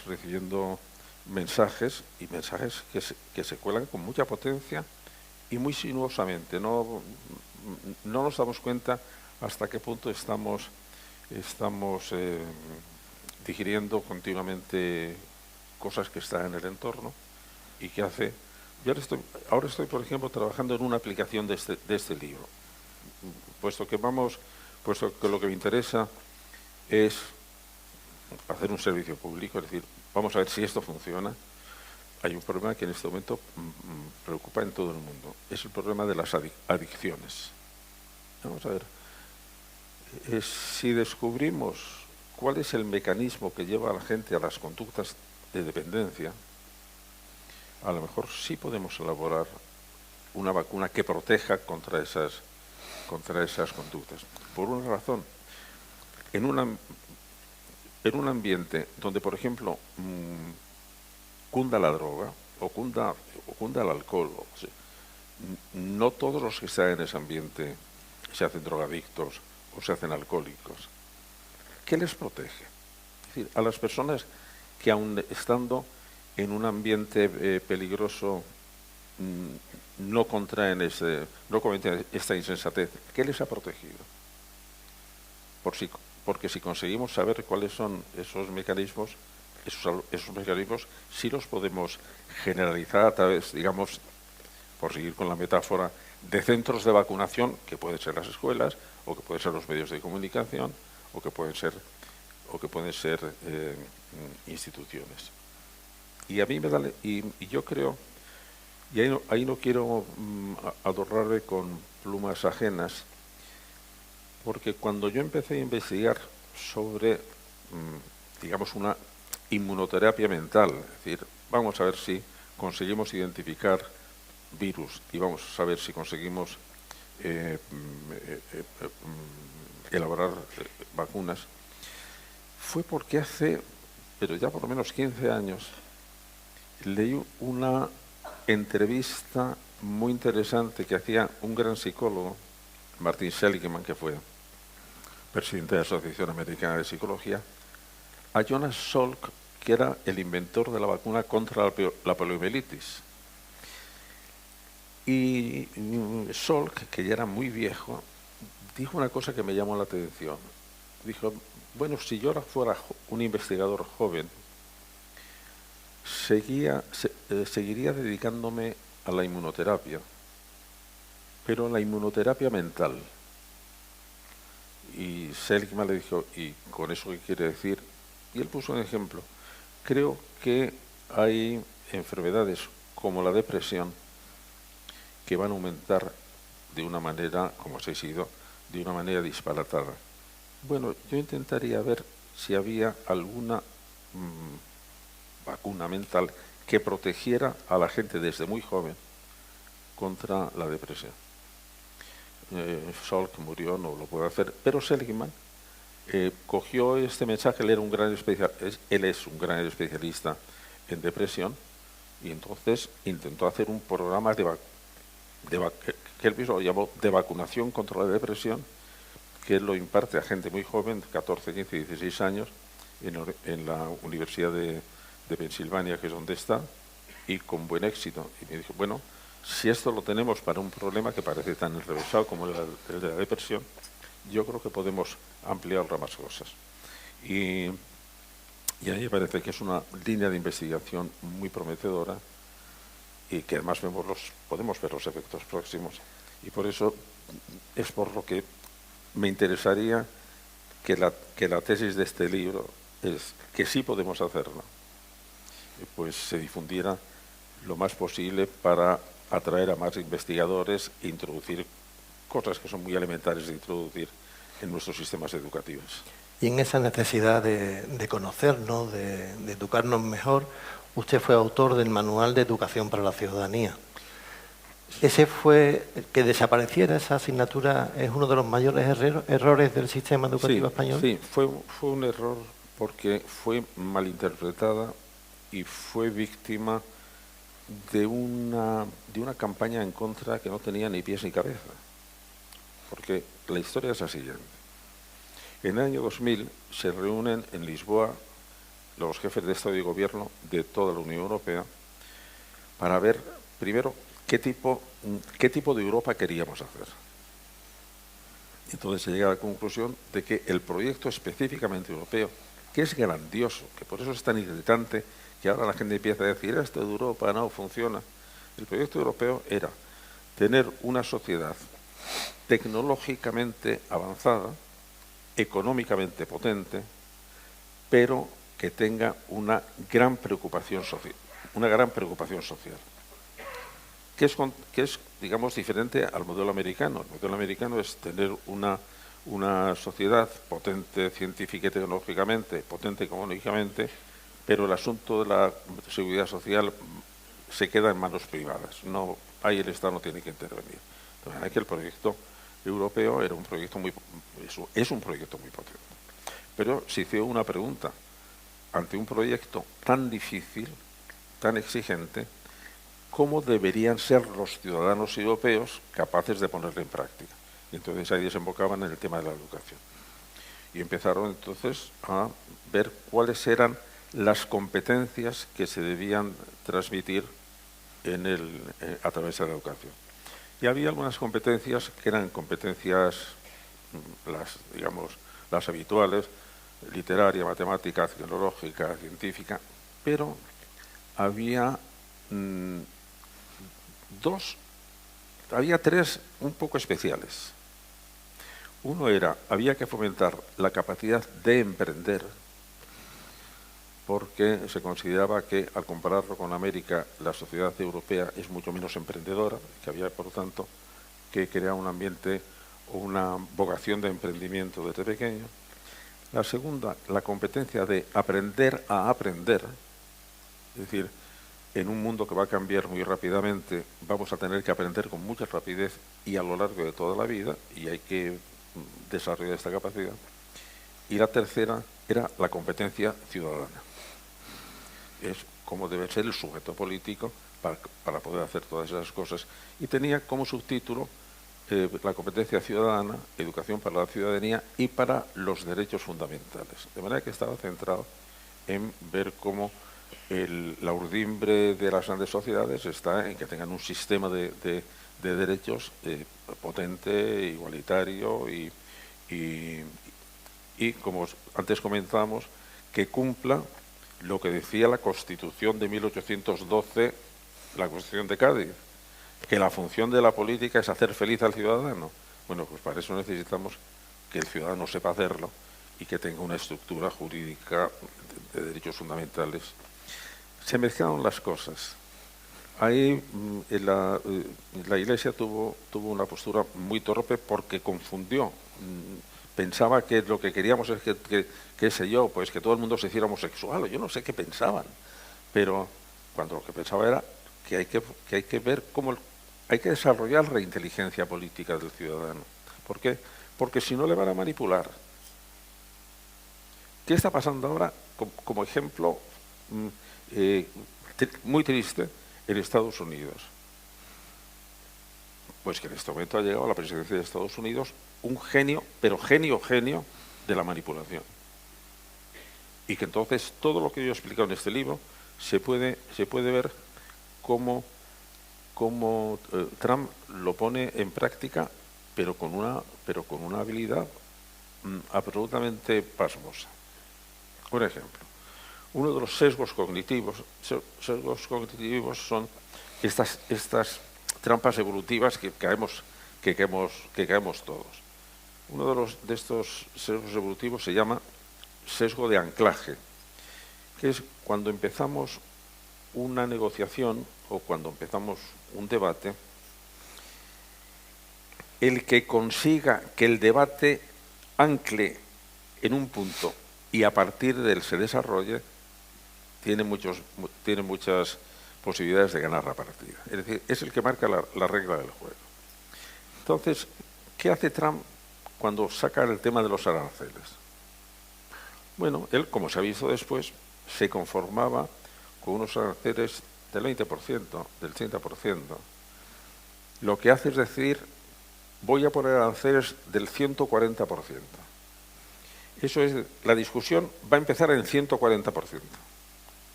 recibiendo mensajes que se cuelan con mucha potencia y muy sinuosamente. No nos damos cuenta hasta qué punto estamos digiriendo continuamente cosas que están en el entorno y que hace. Yo ahora estoy, por ejemplo, trabajando en una aplicación de este libro, puesto que lo que me interesa es hacer un servicio público, es decir, vamos a ver si esto funciona. Hay un problema que en este momento preocupa en todo el mundo, es el problema de las adicciones. Vamos a ver, si descubrimos cuál es el mecanismo que lleva a la gente a las conductas de dependencia, a lo mejor sí podemos elaborar una vacuna que proteja contra esas conductas. Por una razón, en un ambiente donde, por ejemplo, cunda la droga o cunda el alcohol, no todos los que están en ese ambiente se hacen drogadictos o se hacen alcohólicos. ¿Qué les protege? Es decir, a las personas que, aun estando en un ambiente peligroso, no cometen esta insensatez, ¿qué les ha protegido? Porque si conseguimos saber cuáles son esos mecanismos, sí los podemos generalizar a través, digamos, por seguir con la metáfora, de centros de vacunación, que pueden ser las escuelas, o que pueden ser los medios de comunicación, o que pueden ser instituciones. Y a mí me da, y yo creo, y ahí no quiero adornarme con plumas ajenas, porque cuando yo empecé a investigar sobre, digamos, inmunoterapia mental, es decir, vamos a ver si conseguimos identificar virus y vamos a ver si conseguimos elaborar vacunas, fue porque hace, pero ya por lo menos 15 años, leí una entrevista muy interesante que hacía un gran psicólogo, Martin Seligman, que fue presidente de la Asociación Americana de Psicología, a Jonas Salk, que era el inventor de la vacuna contra la poliomielitis. Y Salk, que ya era muy viejo, dijo una cosa que me llamó la atención. Dijo, bueno, si yo ahora fuera un investigador joven, seguiría dedicándome a la inmunoterapia, pero a la inmunoterapia mental. Y Seligman le dijo, ¿y con eso qué quiere decir? Y él puso un ejemplo. Creo que hay enfermedades como la depresión que van a aumentar de una manera, como se ha sido, de una manera disparatada. Bueno, yo intentaría ver si había alguna vacuna mental que protegiera a la gente desde muy joven contra la depresión. Salk murió, no lo puede hacer, pero Seligman cogió este mensaje. Él es un gran especialista en depresión, y entonces intentó hacer un programa que él mismo llamó de vacunación contra la depresión, que él lo imparte a gente muy joven, 14, 15, 16 años, en la Universidad de Pensilvania, que es donde está, y con buen éxito. Y me dijo, bueno, si esto lo tenemos para un problema que parece tan enrevesado como el de la depresión, yo creo que podemos ampliarlo a más cosas. Y a mí me parece que es una línea de investigación muy prometedora y que además podemos ver los efectos próximos. Y por eso es por lo que me interesaría que la tesis de este libro es que sí podemos hacerlo, pues se difundiera lo más posible para atraer a más investigadores e introducir cosas que son muy elementares de introducir en nuestros sistemas educativos. Y en esa necesidad de conocernos, de educarnos mejor, usted fue autor del Manual de Educación para la Ciudadanía. ¿Ese fue que desapareciera esa asignatura? ¿Es uno de los mayores errores del sistema educativo español? Sí, fue un error porque fue malinterpretada y fue víctima de una campaña en contra que no tenía ni pies ni cabeza. Porque la historia es la siguiente. En el año 2000 se reúnen en Lisboa los jefes de Estado y Gobierno de toda la Unión Europea para ver, primero, qué tipo de Europa queríamos hacer. Entonces se llega a la conclusión de que el proyecto específicamente europeo, que es grandioso, que por eso es tan irritante, que ahora la gente empieza a decir, esto de Europa no funciona. El proyecto europeo era tener una sociedad tecnológicamente avanzada, económicamente potente, pero que tenga una gran preocupación social. Que es, digamos, diferente al modelo americano. El modelo americano es tener una sociedad potente científica y tecnológicamente, potente económicamente, pero el asunto de la seguridad social se queda en manos privadas. No, ahí el Estado no tiene que intervenir. Entonces, hay que el proyecto europeo es un proyecto muy potente. Pero se hizo una pregunta. Ante un proyecto tan difícil, tan exigente, ¿cómo deberían ser los ciudadanos europeos capaces de ponerlo en práctica? Y entonces ahí desembocaban en el tema de la educación. Y empezaron entonces a ver cuáles eran las competencias que se debían transmitir a través de la educación. Y había algunas competencias que eran competencias, las habituales, literaria, matemática, tecnológica, científica, pero había tres un poco especiales. Uno había que fomentar la capacidad de emprender, porque se consideraba que, al compararlo con América, la sociedad europea es mucho menos emprendedora, que había, por lo tanto, que crear un ambiente o una vocación de emprendimiento desde pequeño. La segunda, la competencia de aprender a aprender. Es decir, en un mundo que va a cambiar muy rápidamente, vamos a tener que aprender con mucha rapidez y a lo largo de toda la vida, y hay que desarrollar esta capacidad. Y la tercera era la competencia ciudadana. Es cómo debe ser el sujeto político para poder hacer todas esas cosas. Y tenía como subtítulo la competencia ciudadana, educación para la ciudadanía y para los derechos fundamentales. De manera que estaba centrado en ver cómo la urdimbre de las grandes sociedades está en que tengan un sistema de derechos potente, igualitario y, como antes comentábamos, que cumpla lo que decía la Constitución de 1812, la Constitución de Cádiz, que la función de la política es hacer feliz al ciudadano. Bueno, pues para eso necesitamos que el ciudadano sepa hacerlo y que tenga una estructura jurídica de derechos fundamentales. Se mezclaron las cosas. Ahí la Iglesia tuvo una postura muy torpe porque confundió. Pensaba que lo que queríamos es qué sé yo, pues que todo el mundo se hiciera homosexual. Yo no sé qué pensaban, pero cuando lo que pensaba era que hay que ver cómo hay que desarrollar la inteligencia política del ciudadano. ¿Por qué? Porque si no le van a manipular. ¿Qué está pasando ahora? Como ejemplo muy triste en Estados Unidos. Pues que en este momento ha llegado a la presidencia de Estados Unidos un genio, pero genio de la manipulación. Y que entonces todo lo que yo he explicado en este libro se puede ver cómo Trump lo pone en práctica, pero con una habilidad absolutamente pasmosa. Por ejemplo, uno de los sesgos cognitivos son estas trampas evolutivas que caemos todos. Uno de estos sesgos evolutivos se llama sesgo de anclaje, que es cuando empezamos una negociación o cuando empezamos un debate, el que consiga que el debate ancle en un punto y a partir de él se desarrolle, tiene muchas posibilidades de ganar la partida. Es decir, es el que marca la regla del juego. Entonces, ¿qué hace Trump cuando saca el tema de los aranceles? Bueno, él, como se ha visto después, se conformaba con unos aranceles del 20%, del 30%. Lo que hace es decir, voy a poner aranceles del 140%. Eso es, la discusión va a empezar en 140%.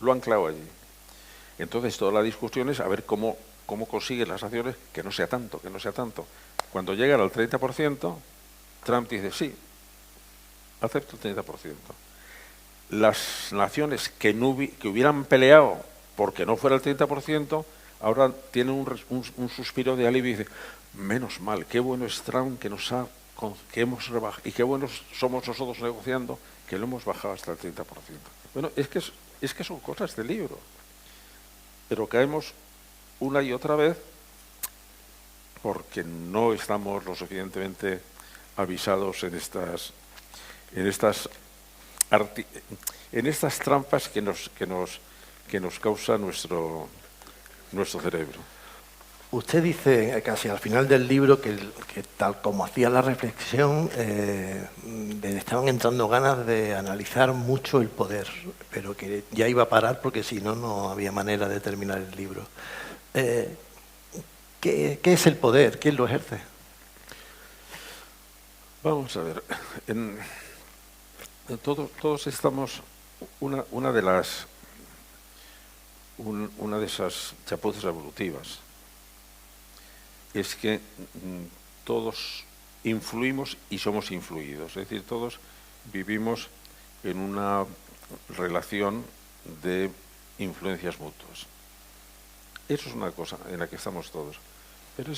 Lo han anclado allí. Entonces, toda la discusión es a ver cómo consigue las acciones que no sea tanto. Cuando llegan al 30%, Trump dice, sí, acepto el 30%. Las naciones que hubieran peleado porque no fuera el 30%, ahora tienen un suspiro de alivio y dicen, menos mal, qué bueno es Trump que hemos rebajado, y qué buenos somos nosotros negociando que lo hemos bajado hasta el 30%. Bueno, es que son cosas del libro, pero caemos una y otra vez porque no estamos lo suficientemente avisados en estas trampas que nos causa nuestro cerebro. Usted dice casi al final del libro que tal como hacía la reflexión, le estaban entrando ganas de analizar mucho el poder, pero que ya iba a parar porque si no, no había manera de terminar el libro. ¿Qué es el poder? ¿Quién lo ejerce? Vamos a ver. Todos estamos... Una de esas chapuzas evolutivas es que todos influimos y somos influidos. Es decir, todos vivimos en una relación de influencias mutuas. Eso es una cosa en la que estamos todos. Pero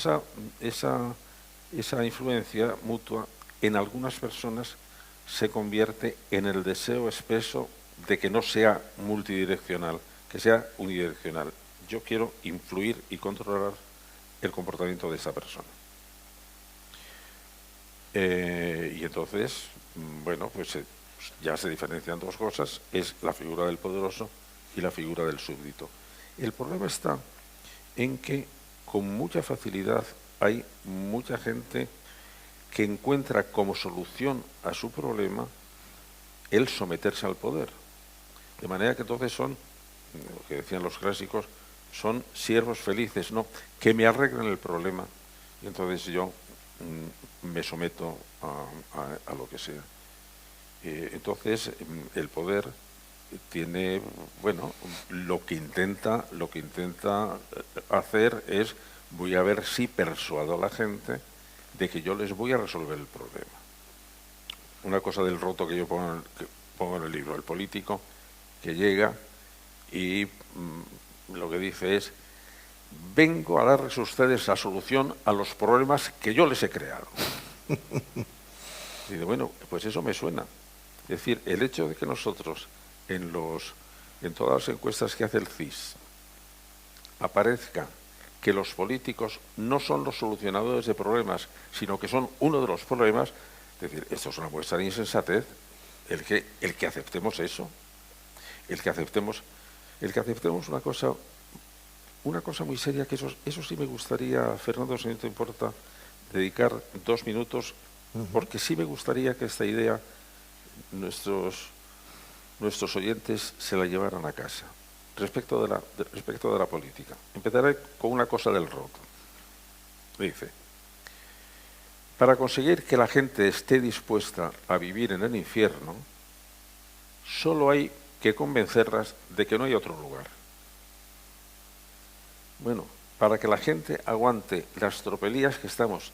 esa influencia mutua en algunas personas se convierte en el deseo expreso de que no sea multidireccional, que sea unidireccional. Yo quiero influir y controlar el comportamiento de esa persona. Y entonces, bueno, pues pues ya se diferencian dos cosas, es la figura del poderoso y la figura del súbdito. El problema está en que con mucha facilidad hay mucha gente que encuentra como solución a su problema el someterse al poder. De manera que entonces son, lo que decían los clásicos, son siervos felices, ¿no? Que me arreglen el problema y entonces yo me someto a lo que sea. Entonces el poder tiene, bueno, lo que intenta hacer es, voy a ver si persuado a la gente de que yo les voy a resolver el problema. Una cosa del roto que yo pongo en el libro, el político que llega y lo que dice es: vengo a darles a ustedes la solución a los problemas que yo les he creado. Y dice, bueno, pues eso me suena. Es decir, el hecho de que nosotros en todas las encuestas que hace el CIS aparezca que los políticos no son los solucionadores de problemas, sino que son uno de los problemas, es decir, esto es una muestra de insensatez, el que aceptemos eso, el que aceptemos una cosa muy seria, que eso sí me gustaría, Fernando, si no te importa, dedicar 2 minutos, porque sí me gustaría que esta idea nuestros oyentes se la llevaran a casa. Respecto de la política. Empezaré con una cosa del roto. Dice: para conseguir que la gente esté dispuesta a vivir en el infierno, solo hay que convencerlas de que no hay otro lugar. Bueno, para que la gente aguante las tropelías que estamos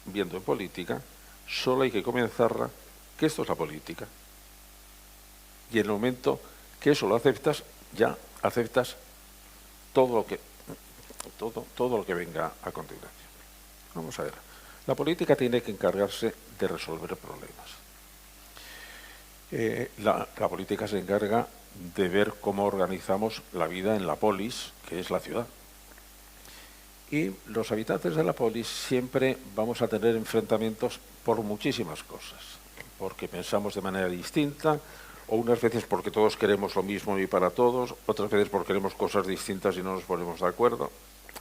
viendo en política, solo hay que convencerla que esto es la política. Y en el momento que eso lo aceptas, ya aceptas todo lo que venga a continuación. Vamos a ver. La política tiene que encargarse de resolver problemas. La política se encarga de ver cómo organizamos la vida en la polis, que es la ciudad. Y los habitantes de la polis siempre vamos a tener enfrentamientos por muchísimas cosas, porque pensamos de manera distinta, o unas veces porque todos queremos lo mismo y para todos, otras veces porque queremos cosas distintas y no nos ponemos de acuerdo.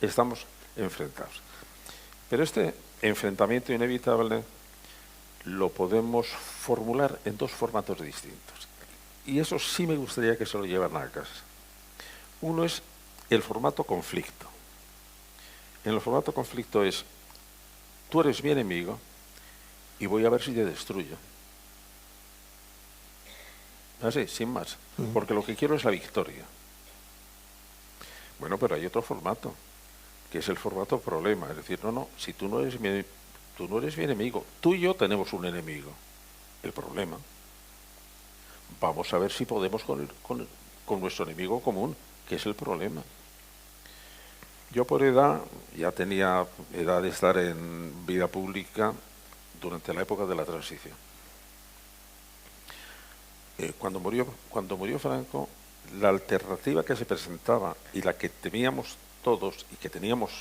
Estamos enfrentados. Pero este enfrentamiento inevitable lo podemos formular en 2 formatos distintos. Y eso sí me gustaría que se lo llevaran a casa. Uno es el formato conflicto. En el formato conflicto es: tú eres mi enemigo y voy a ver si te destruyo. Así, sin más. Porque lo que quiero es la victoria. Bueno, pero hay otro formato, que es el formato problema. Es decir, no, si tú no eres mi enemigo, tú y yo tenemos un enemigo, el problema. Vamos a ver si podemos con nuestro enemigo común, que es el problema. Yo por edad, ya tenía edad de estar en vida pública durante la época de la transición. Cuando murió Franco, la alternativa que se presentaba y la que temíamos todos y que teníamos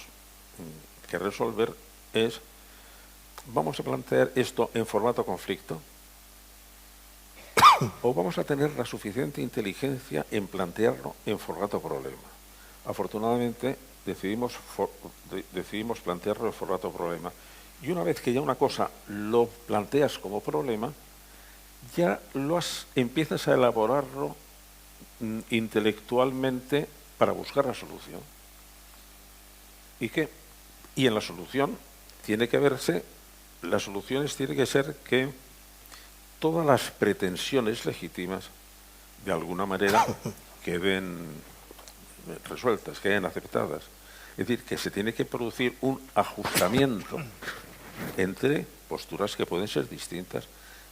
que resolver es: ¿vamos a plantear esto en formato conflicto? ¿O vamos a tener la suficiente inteligencia en plantearlo en formato problema? Afortunadamente decidimos plantearlo en formato problema. Y una vez que ya una cosa lo planteas como problema, ya empiezas a elaborarlo intelectualmente para buscar la solución. Y en la solución las soluciones tienen que ser que todas las pretensiones legítimas de alguna manera queden resueltas, queden aceptadas. Es decir, que se tiene que producir un ajustamiento entre posturas que pueden ser distintas.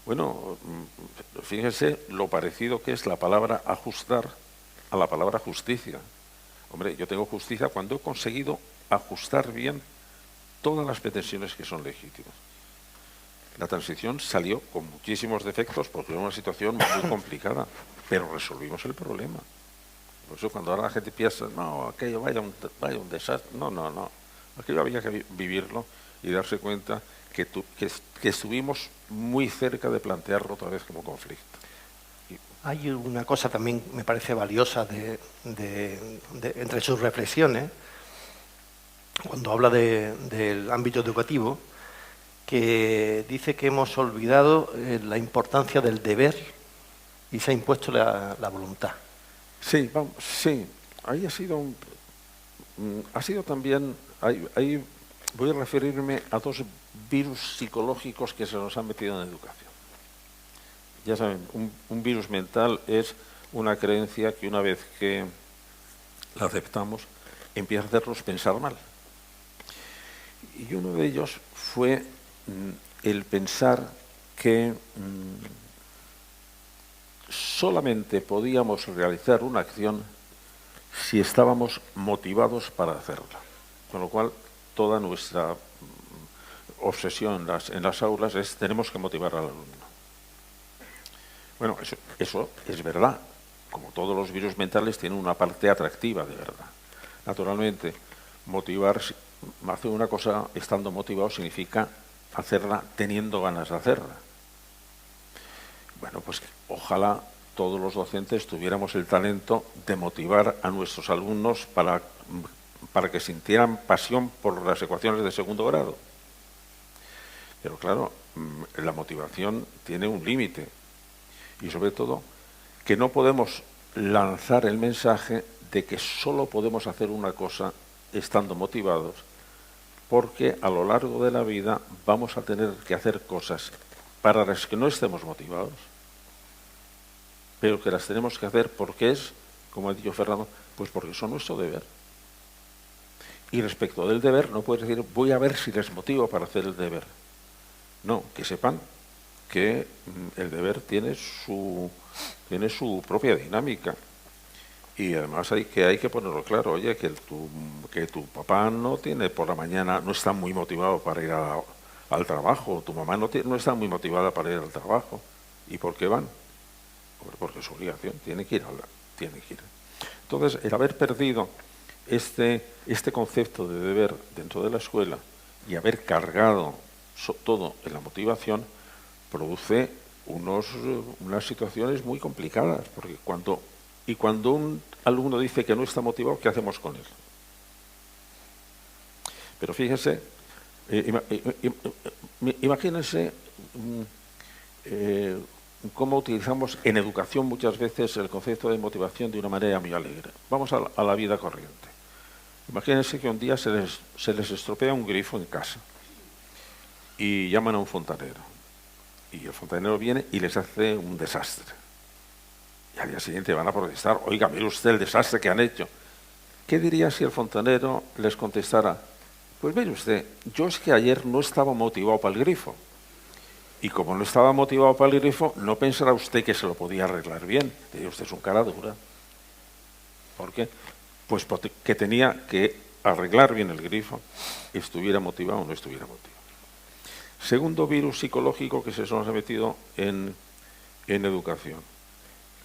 Bueno, fíjense lo parecido que es la palabra ajustar a la palabra justicia. Hombre, yo tengo justicia cuando he conseguido ajustar bien todas las pretensiones que son legítimas. La transición salió con muchísimos defectos porque era una situación muy complicada, pero resolvimos el problema. Por eso cuando ahora la gente piensa, no, aquello vaya un desastre, no. Aquello había que vivirlo y darse cuenta que estuvimos muy cerca de plantearlo otra vez como conflicto. Hay una cosa también, me parece valiosa entre sus reflexiones, cuando habla del ámbito educativo, que dice que hemos olvidado la importancia del deber y se ha impuesto la voluntad. Sí, sí. Ahí ha sido también, ahí voy a referirme a dos virus psicológicos que se nos han metido en educación. Ya saben, un virus mental es una creencia que una vez que la aceptamos, empieza a hacernos pensar mal. Y uno de ellos fue el pensar que solamente podíamos realizar una acción si estábamos motivados para hacerla. Con lo cual, toda nuestra obsesión en las aulas es tenemos que motivar al alumno. Bueno, eso es verdad. Como todos los virus mentales, tienen una parte atractiva de verdad. Naturalmente, hacer una cosa estando motivado significa hacerla teniendo ganas de hacerla. Bueno, pues ojalá todos los docentes tuviéramos el talento de motivar a nuestros alumnos para que sintieran pasión por las ecuaciones de segundo grado. Pero claro, la motivación tiene un límite. Y sobre todo, que no podemos lanzar el mensaje de que solo podemos hacer una cosa estando motivados, porque a lo largo de la vida vamos a tener que hacer cosas para las que no estemos motivados, pero que las tenemos que hacer porque es, como ha dicho Fernando, pues porque son nuestro deber. Y respecto del deber, no puedes decir, voy a ver si les motivo para hacer el deber. No, que sepan que el deber tiene su propia dinámica. Y además hay que ponerlo claro, oye, que tu papá no tiene por la mañana, no está muy motivado para ir al trabajo, tu mamá no está muy motivada para ir al trabajo. ¿Y por qué van? Porque es su obligación, tiene que ir. Entonces, el haber perdido este concepto de deber dentro de la escuela y haber cargado todo en la motivación produce unas situaciones muy complicadas, porque cuando un alumno dice que no está motivado, ¿qué hacemos con él? Pero fíjense, imagínense cómo utilizamos en educación muchas veces el concepto de motivación de una manera muy alegre. Vamos a la vida corriente. Imagínense que un día se les estropea un grifo en casa y llaman a un fontanero. Y el fontanero viene y les hace un desastre. Y al día siguiente van a protestar, oiga, mire usted el desastre que han hecho. ¿Qué diría si el fontanero les contestara? Pues mire usted, yo es que ayer no estaba motivado para el grifo. Y como no estaba motivado para el grifo, no pensará usted que se lo podía arreglar bien. Diría usted, es un cara dura. ¿Por qué? Pues porque tenía que arreglar bien el grifo, estuviera motivado o no estuviera motivado. Segundo virus psicológico que se nos ha metido en educación.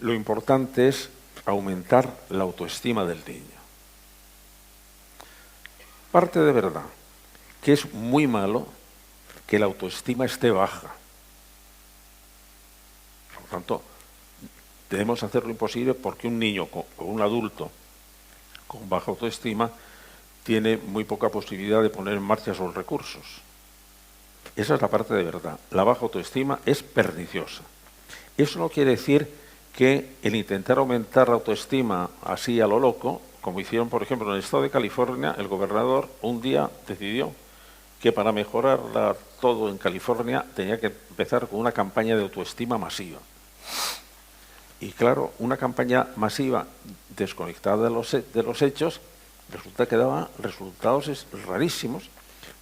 Lo importante es aumentar la autoestima del niño. Parte de verdad que es muy malo que la autoestima esté baja. Por lo tanto, debemos hacer lo imposible porque un niño o un adulto con baja autoestima tiene muy poca posibilidad de poner en marcha sus recursos. Esa es la parte de verdad. La baja autoestima es perniciosa. Eso no quiere decir que el intentar aumentar la autoestima así a lo loco, como hicieron, por ejemplo, en el estado de California, el gobernador un día decidió que para mejorar todo en California tenía que empezar con una campaña de autoestima masiva. Y claro, una campaña masiva desconectada de los hechos resulta que daba resultados rarísimos.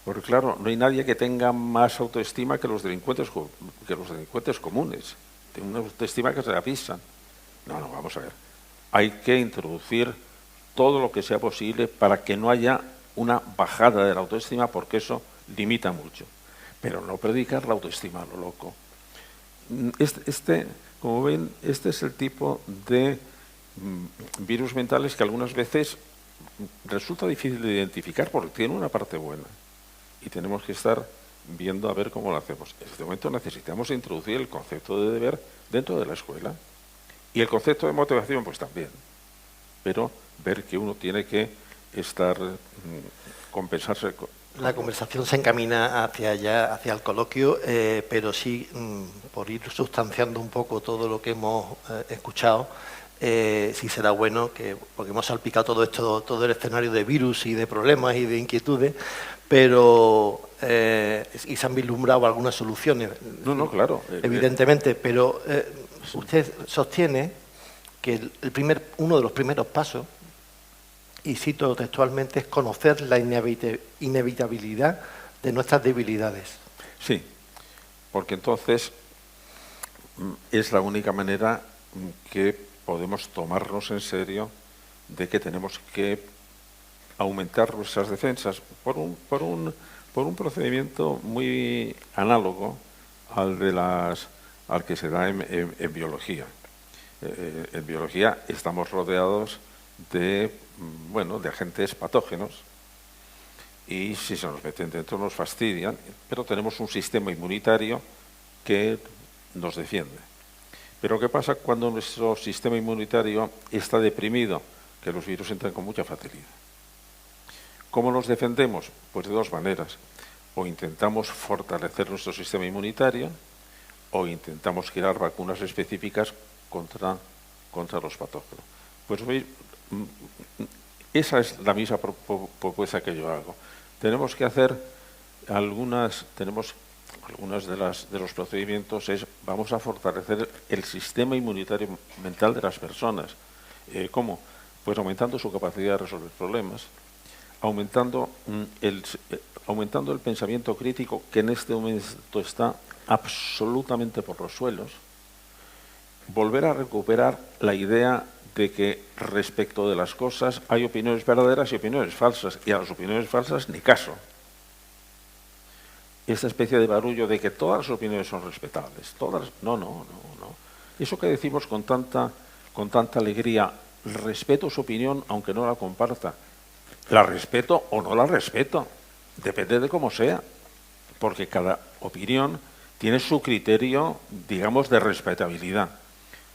Porque claro, no hay nadie que tenga más autoestima que los delincuentes comunes. Tienen una autoestima que se avisan. No, vamos a ver. Hay que introducir todo lo que sea posible para que no haya una bajada de la autoestima, porque eso limita mucho. Pero no predicar la autoestima a lo loco. Como ven, este es el tipo de virus mentales que algunas veces resulta difícil de identificar porque tiene una parte buena. Y tenemos que estar viendo a ver cómo lo hacemos. En este momento necesitamos introducir el concepto de deber dentro de la escuela. Y el concepto de motivación, pues también. Pero ver que uno tiene que estar, compensarse. La conversación se encamina hacia allá, hacia el coloquio, pero sí, por ir sustanciando un poco todo lo que hemos escuchado, sí será bueno que, porque hemos salpicado todo esto, todo el escenario de virus y de problemas y de inquietudes, pero y se han vislumbrado algunas soluciones. No, claro. Evidentemente, pero usted sostiene que uno de los primeros pasos, y cito textualmente, es conocer la inevitabilidad de nuestras debilidades. Sí, porque entonces es la única manera que podemos tomarnos en serio de que tenemos que aumentar nuestras defensas por un procedimiento muy análogo al que se da en biología. En biología estamos rodeados de agentes patógenos y si se nos meten dentro nos fastidian, pero tenemos un sistema inmunitario que nos defiende. Pero ¿qué pasa cuando nuestro sistema inmunitario está deprimido? Que los virus entran con mucha facilidad. ¿Cómo nos defendemos? Pues de dos maneras. O intentamos fortalecer nuestro sistema inmunitario o intentamos crear vacunas específicas contra los patógenos. Pues esa es la misma propuesta que yo hago. Tenemos que hacer algunas de los procedimientos vamos a fortalecer el sistema inmunitario mental de las personas. ¿Cómo? Pues aumentando su capacidad de resolver problemas, aumentando el pensamiento crítico, que en este momento está absolutamente por los suelos, volver a recuperar la idea de que respecto de las cosas hay opiniones verdaderas y opiniones falsas, y a las opiniones falsas ni caso. Esta especie de barullo de que todas las opiniones son respetables, todas, no. Eso que decimos con tanta alegría, respeto su opinión aunque no la comparta, la respeto o no la respeto, depende de cómo sea, porque cada opinión tiene su criterio, digamos, de respetabilidad.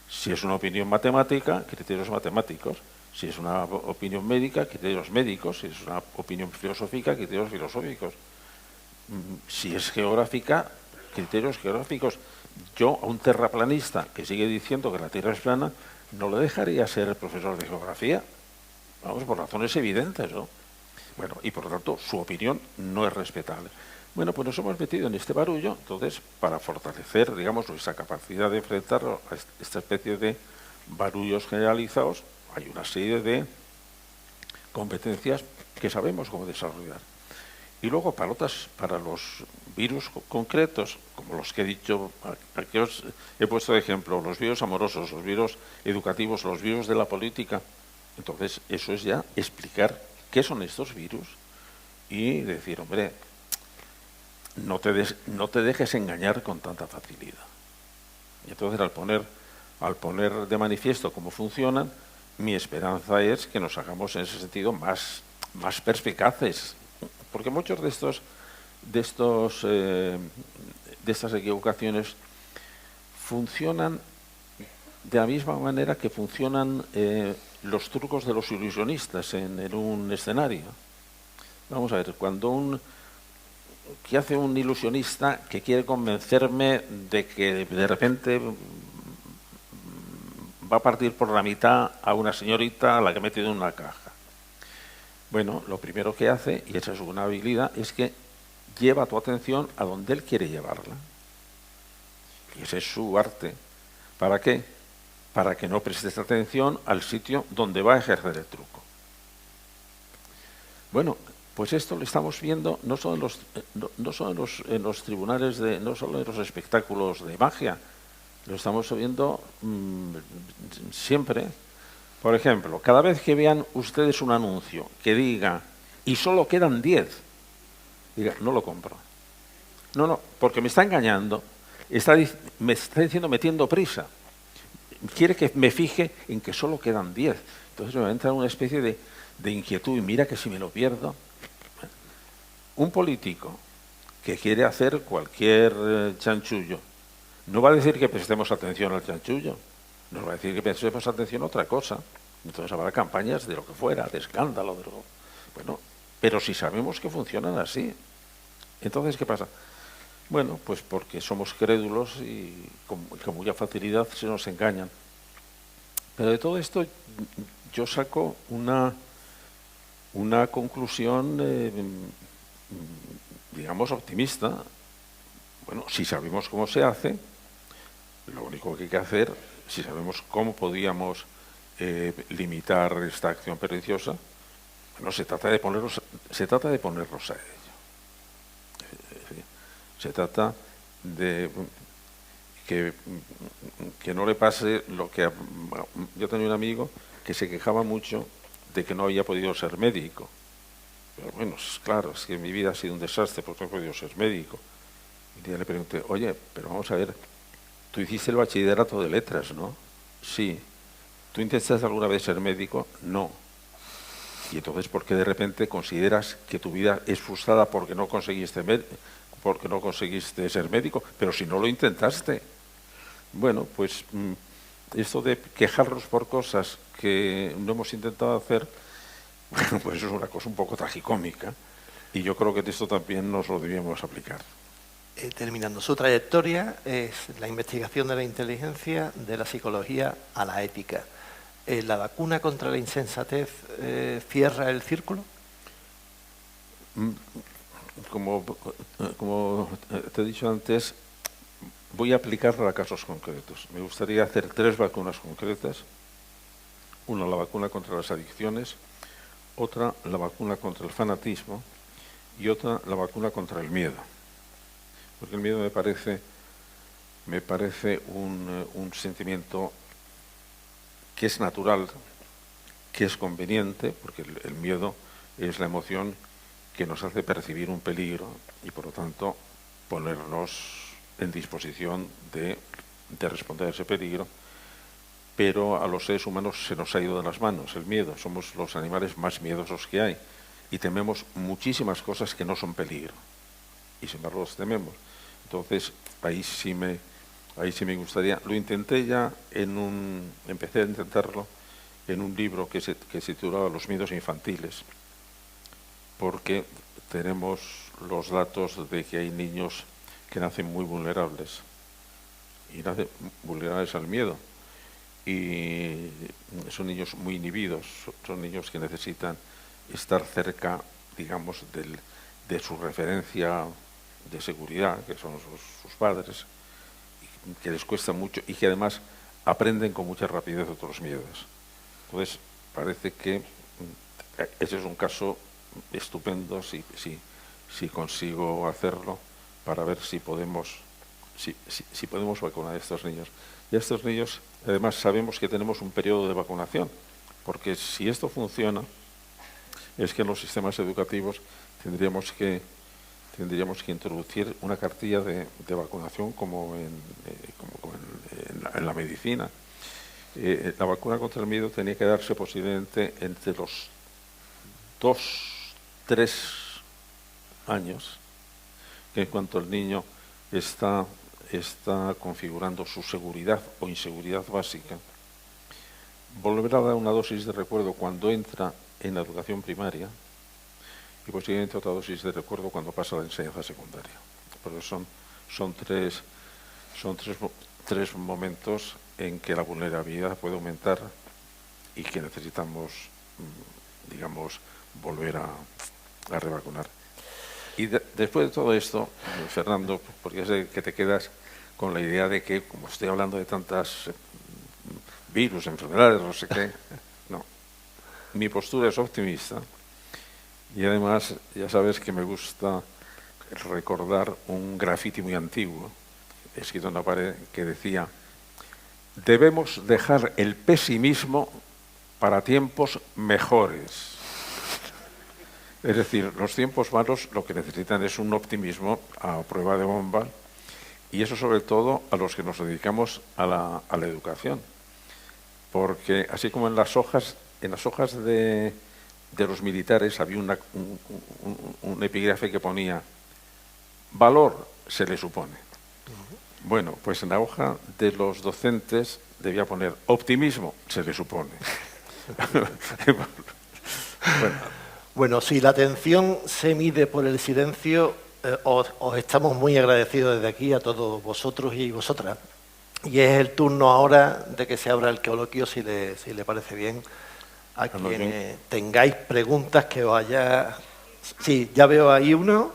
Si es una opinión matemática, criterios matemáticos. Si es una opinión médica, criterios médicos. Si es una opinión filosófica, criterios filosóficos. Si es geográfica, criterios geográficos. Yo, a un terraplanista que sigue diciendo que la Tierra es plana, no le dejaría ser profesor de geografía. Vamos, por razones evidentes, ¿no? Bueno, y por lo tanto, su opinión no es respetable. Bueno, pues nos hemos metido en este barullo, entonces, para fortalecer, digamos, nuestra capacidad de enfrentar a esta especie de barullos generalizados, hay una serie de competencias que sabemos cómo desarrollar. Y luego, para los virus concretos, como los que he dicho, aquí os he puesto de ejemplo, los virus amorosos, los virus educativos, los virus de la política, entonces, eso es ya explicar qué son estos virus y decir, hombre, no te dejes engañar con tanta facilidad. Y entonces, al poner de manifiesto cómo funcionan, mi esperanza es que nos hagamos en ese sentido más perspicaces, porque muchos de estas equivocaciones funcionan de la misma manera que funcionan los trucos de los ilusionistas en un escenario. Vamos a ver, ¿qué hace un ilusionista que quiere convencerme de que de repente va a partir por la mitad a una señorita a la que he metido en una caja? Bueno, lo primero que hace, y esa es una habilidad, es que lleva tu atención a donde él quiere llevarla. Y ese es su arte. ¿Para qué? Para que no prestes atención al sitio donde va a ejercer el truco. Bueno, pues esto lo estamos viendo no solo en los tribunales, no solo en los espectáculos de magia, lo estamos viendo siempre. Por ejemplo, cada vez que vean ustedes un anuncio que diga, y solo quedan 10, diga, no lo compro. No, porque me está engañando, me está diciendo metiendo prisa. Quiere que me fije en que solo quedan 10. Entonces me va a entrar una especie de inquietud, y mira que si me lo pierdo. Un político que quiere hacer cualquier chanchullo. No va a decir que prestemos atención al chanchullo, nos va a decir que prestemos atención a otra cosa. Entonces habrá campañas de lo que fuera, de escándalo, bueno, pero si sabemos que funcionan así, entonces ¿qué pasa? Bueno, pues porque somos crédulos y con mucha facilidad se nos engañan. Pero de todo esto yo saco una conclusión, digamos, optimista. Bueno, si sabemos cómo se hace, lo único que hay que hacer, si sabemos cómo podíamos limitar esta acción perniciosa, bueno, se trata de ponernos a ello. Se trata de que no le pase lo que... Yo tenía un amigo que se quejaba mucho de que no había podido ser médico. Pero bueno, claro, es que mi vida ha sido un desastre porque no he podido ser médico. Y un día le pregunté, oye, pero vamos a ver, tú hiciste el bachillerato de letras, ¿no? Sí. ¿Tú intentaste alguna vez ser médico? No. Y entonces, ¿por qué de repente consideras que tu vida es frustrada porque no conseguiste ser médico? Pero si no lo intentaste. Bueno, pues esto de quejarnos por cosas que no hemos intentado hacer, bueno, pues eso es una cosa un poco tragicómica. Y yo creo que esto también nos lo debíamos aplicar. Terminando, su trayectoria es la investigación de la inteligencia, de la psicología a la ética. ¿La vacuna contra la insensatez cierra el círculo? Como te he dicho antes, voy a aplicarla a casos concretos. Me gustaría hacer 3 vacunas concretas. Una, la vacuna contra las adicciones, otra, la vacuna contra el fanatismo y otra, la vacuna contra el miedo. Porque el miedo me parece un sentimiento que es natural, que es conveniente, porque el miedo es la emoción que nos hace percibir un peligro y, por lo tanto, ponernos en disposición de responder a ese peligro. Pero a los seres humanos se nos ha ido de las manos el miedo. Somos los animales más miedosos que hay y tememos muchísimas cosas que no son peligro. Y sin embargo los tememos. Entonces, ahí sí me gustaría. Lo intenté ya empecé a intentarlo en un libro que se titulaba Los miedos infantiles, porque tenemos los datos de que hay niños que nacen muy vulnerables y nacen vulnerables al miedo. Y son niños muy inhibidos, son niños que necesitan estar cerca, digamos, de su referencia de seguridad, que son sus padres, que les cuesta mucho y que además aprenden con mucha rapidez otros miedos. Entonces, parece que ese es un caso estupendo si consigo hacerlo, para ver si podemos vacunar a estos niños. Y a estos niños, además, sabemos que tenemos un periodo de vacunación, porque si esto funciona, es que en los sistemas educativos tendríamos que introducir una cartilla de vacunación como en la medicina. La vacuna contra el miedo tenía que darse posiblemente entre los 2-3 años, que en cuanto el niño está configurando su seguridad o inseguridad básica, volver a dar una dosis de recuerdo cuando entra en la educación primaria y posiblemente otra dosis de recuerdo cuando pasa a la enseñanza secundaria. Porque son tres momentos en que la vulnerabilidad puede aumentar y que necesitamos, digamos, volver a revacunar. Y después de todo esto, Fernando, porque sé que te quedas con la idea de que, como estoy hablando de tantas virus, enfermedades, no sé qué, no. Mi postura es optimista y además ya sabes que me gusta recordar un grafiti muy antiguo, escrito en la pared, que decía: debemos dejar el pesimismo para tiempos mejores. Es decir, los tiempos malos lo que necesitan es un optimismo a prueba de bomba, y eso sobre todo a los que nos dedicamos a la educación. Porque así como en las hojas de los militares había un epígrafe que ponía: valor se le supone. Bueno, pues en la hoja de los docentes debía poner optimismo se le supone. Bueno, si la atención se mide por el silencio, os estamos muy agradecidos desde aquí a todos vosotros y vosotras. Y es el turno ahora de que se abra el coloquio, si le parece bien, a quienes tengáis preguntas que os haya... Sí, ya veo ahí uno.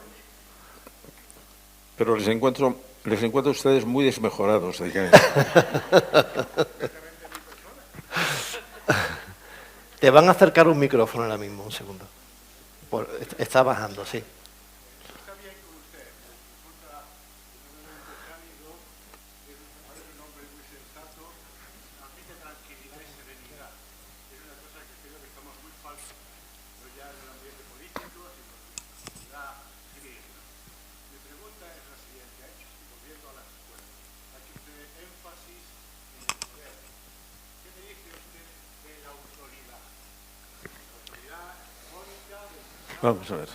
Pero les encuentro a ustedes muy desmejorados. Te van a acercar un micrófono ahora mismo, un segundo. Está bajando, sí. Vamos a ver.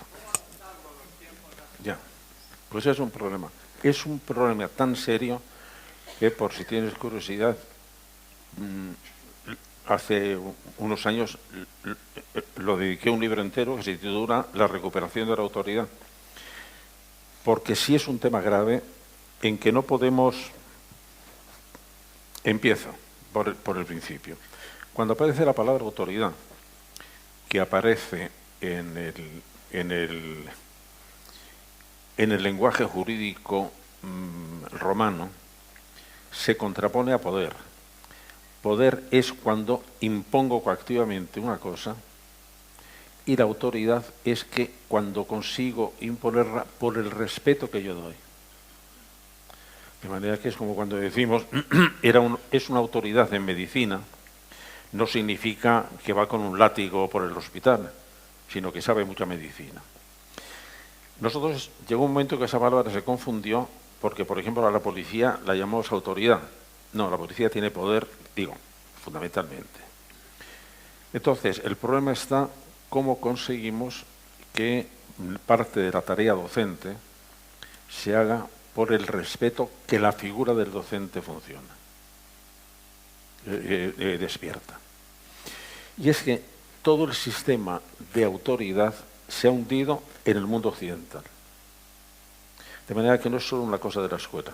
Ya, pues es un problema. Es un problema tan serio que, por si tienes curiosidad, hace unos años lo dediqué a un libro entero que se titula La recuperación de la autoridad. Porque sí es un tema grave en que no podemos... Empiezo por el principio. Cuando aparece la palabra autoridad, que aparece en el lenguaje jurídico romano, se contrapone a poder. Poder es cuando impongo coactivamente una cosa, y la autoridad es que cuando consigo imponerla por el respeto que yo doy. De manera que es como cuando decimos es una autoridad en medicina, no significa que va con un látigo por el hospital, sino que sabe mucha medicina. Nosotros llegó un momento que esa palabra se confundió porque, por ejemplo, a la policía la llamamos autoridad. No, la policía tiene poder, fundamentalmente. Entonces, el problema está cómo conseguimos que parte de la tarea docente se haga por el respeto que la figura del docente funciona, despierta. Y es que todo el sistema de autoridad se ha hundido en el mundo occidental. De manera que no es solo una cosa de la escuela.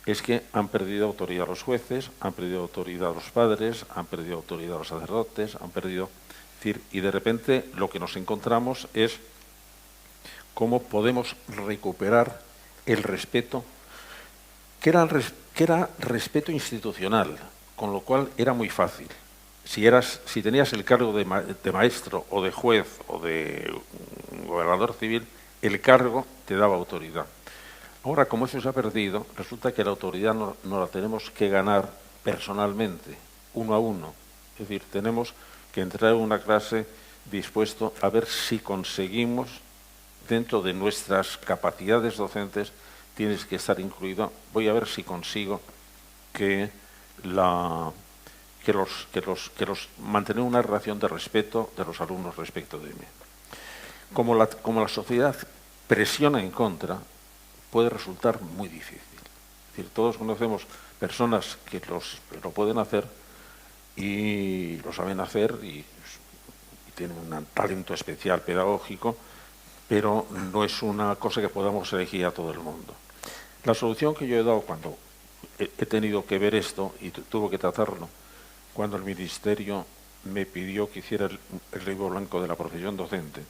Es que han perdido autoridad los jueces, han perdido autoridad los padres, han perdido autoridad los sacerdotes, han perdido... Es decir, y de repente lo que nos encontramos es cómo podemos recuperar el respeto, que era respeto institucional, con lo cual era muy fácil. Si tenías el cargo de maestro o de juez o de gobernador civil, el cargo te daba autoridad. Ahora, como eso se ha perdido, resulta que la autoridad no la tenemos que ganar personalmente, uno a uno. Es decir, tenemos que entrar en una clase dispuesto a ver si conseguimos, dentro de nuestras capacidades docentes, tienes que estar incluido. Voy a ver si consigo que mantener una relación de respeto de los alumnos respecto de mí. Como la sociedad presiona en contra, puede resultar muy difícil. Es decir, todos conocemos personas que lo pueden hacer y lo saben hacer y tienen un talento especial pedagógico, pero no es una cosa que podamos elegir a todo el mundo. La solución que yo he dado cuando he tenido que ver esto y tuve que tratarlo, cuando el Ministerio me pidió que hiciera el libro blanco de la profesión docente,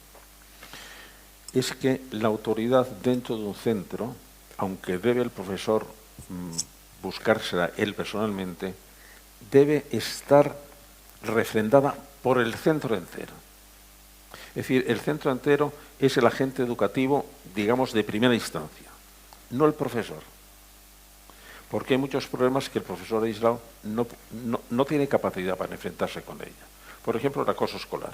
es que la autoridad dentro de un centro, aunque debe el profesor buscársela él personalmente, debe estar refrendada por el centro entero. Es decir, el centro entero es el agente educativo, digamos, de primera instancia, no el profesor. Porque hay muchos problemas que el profesor aislado no tiene capacidad para enfrentarse con ella. Por ejemplo, el acoso escolar.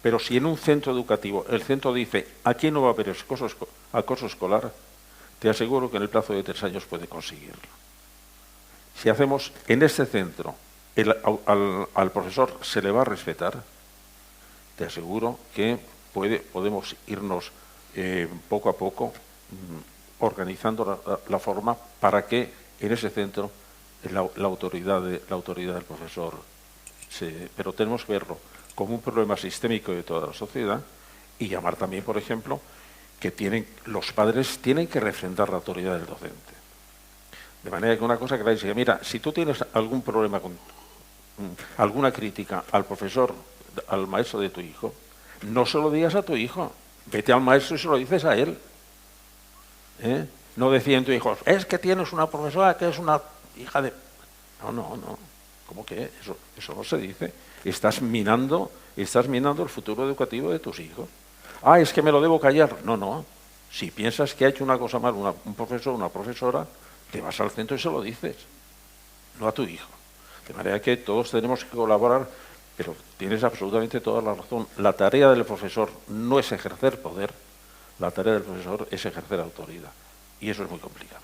Pero si en un centro educativo el centro dice aquí no va a haber acoso escolar, te aseguro que en el plazo de 3 años puede conseguirlo. Si hacemos en este centro, al profesor se le va a respetar, te aseguro que podemos irnos poco a poco organizando la forma para que en ese centro la autoridad del profesor pero tenemos que verlo como un problema sistémico de toda la sociedad y llamar también, por ejemplo, que los padres tienen que refrendar la autoridad del docente. De manera que una cosa que le dice, mira, si tú tienes algún problema alguna crítica al profesor, al maestro de tu hijo, no se lo digas a tu hijo, vete al maestro y se lo dices a él. No decía en tu hijo, es que tienes una profesora que es una hija de... No. ¿Cómo que? Eso no se dice. Estás minando el futuro educativo de tus hijos. Es que me lo debo callar. No. Si piensas que ha hecho una cosa mal un profesor o una profesora, te vas al centro y se lo dices, no a tu hijo. De manera que todos tenemos que colaborar, pero tienes absolutamente toda la razón. La tarea del profesor no es ejercer poder, la tarea del profesor es ejercer autoridad. Y eso es muy complicado.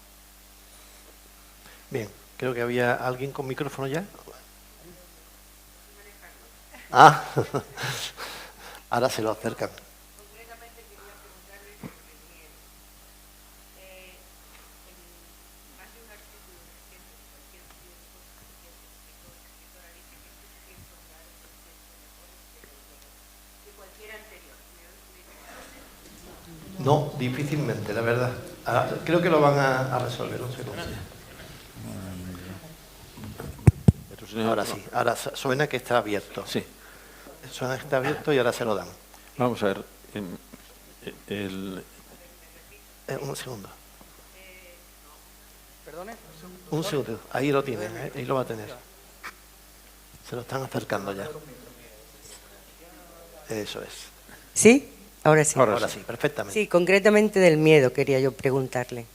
Bien, creo que había alguien con micrófono ya. Ahora se lo acercan. No, difícilmente, la verdad. Creo que lo van a resolver. Un segundo. Ahora sí, ahora suena que está abierto. Sí. Suena que está abierto y ahora se lo dan. Vamos a ver. Un segundo. Un segundo. Ahí lo tienen, ahí lo va a tener. Se lo están acercando ya. Eso es. ¿Sí? Ahora sí. Ahora sí, perfectamente. Sí, concretamente del miedo quería yo preguntarle.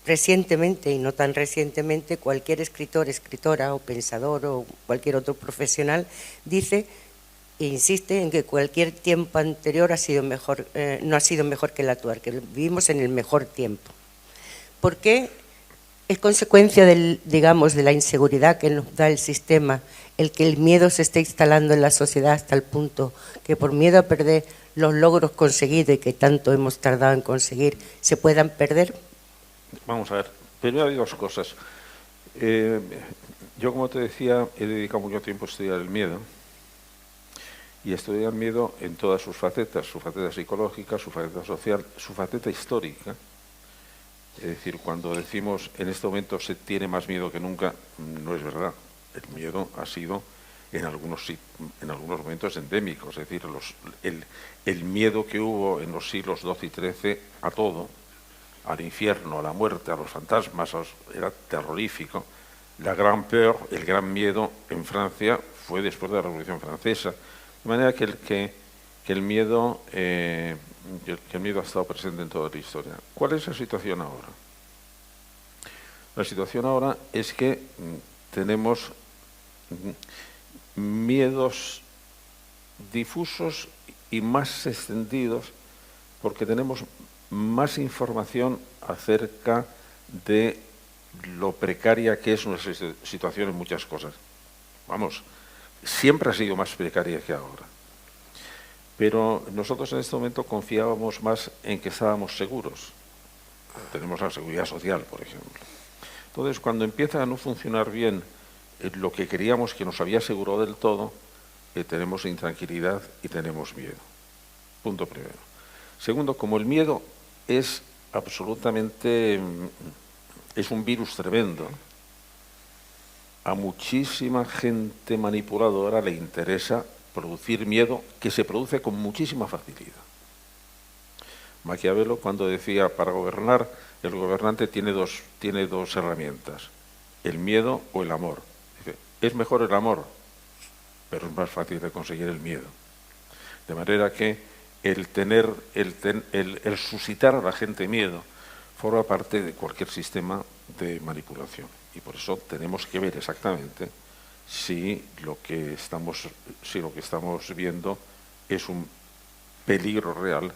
Recientemente, y no tan recientemente, cualquier escritor, escritora o pensador o cualquier otro profesional dice e insiste en que cualquier tiempo anterior ha sido mejor, no ha sido mejor que el actual, que vivimos en el mejor tiempo. ¿Por qué es consecuencia de la inseguridad que nos da el sistema el que el miedo se esté instalando en la sociedad hasta el punto que por miedo a perder los logros conseguidos y que tanto hemos tardado en conseguir se puedan perder? Vamos a ver, primero hay dos cosas. Yo, como te decía, he dedicado mucho tiempo a estudiar el miedo y a estudiar el miedo en todas sus faceta psicológica, su faceta social, su faceta histórica. Es decir, cuando decimos en este momento se tiene más miedo que nunca, no es verdad. El miedo ha sido en algunos momentos endémico, es decir, el miedo que hubo en los siglos XII y XIII a todo, al infierno, a la muerte, a los fantasmas, era terrorífico. La Grande Peur, el gran miedo en Francia, fue después de la Revolución Francesa. De manera que el miedo ha estado presente en toda la historia. ¿Cuál es la situación ahora? La situación ahora es que tenemos miedos difusos y más extendidos porque tenemos más información acerca de lo precaria que es nuestra situación en muchas cosas. Vamos, siempre ha sido más precaria que ahora. Pero nosotros en este momento confiábamos más en que estábamos seguros. Tenemos la seguridad social, por ejemplo. Entonces, cuando empieza a no funcionar bien lo que queríamos que nos había asegurado del todo, tenemos intranquilidad y tenemos miedo. Punto primero. Segundo, como el miedo es absolutamente, es un virus tremendo, a muchísima gente manipuladora le interesa producir miedo que se produce con muchísima facilidad. Maquiavelo, cuando decía para gobernar, el gobernante tiene dos herramientas, el miedo o el amor. Dice, es mejor el amor, pero es más fácil de conseguir el miedo. De manera que el suscitar a la gente miedo forma parte de cualquier sistema de manipulación. Y por eso tenemos que ver exactamente si lo que estamos viendo es un peligro real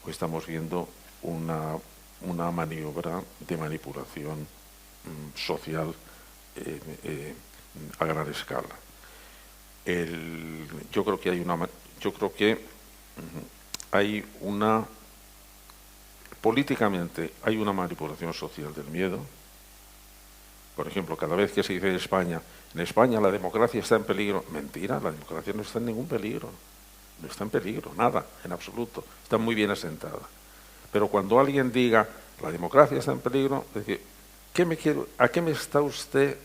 o estamos viendo una maniobra de manipulación social a gran escala. Yo creo que hay una políticamente hay una manipulación social del miedo. Por ejemplo, cada vez que se dice en España la democracia está en peligro. Mentira, la democracia no está en ningún peligro. No está en peligro, nada, en absoluto. Está muy bien asentada. Pero cuando alguien diga la democracia está en peligro, es decir, ¿a qué me está usted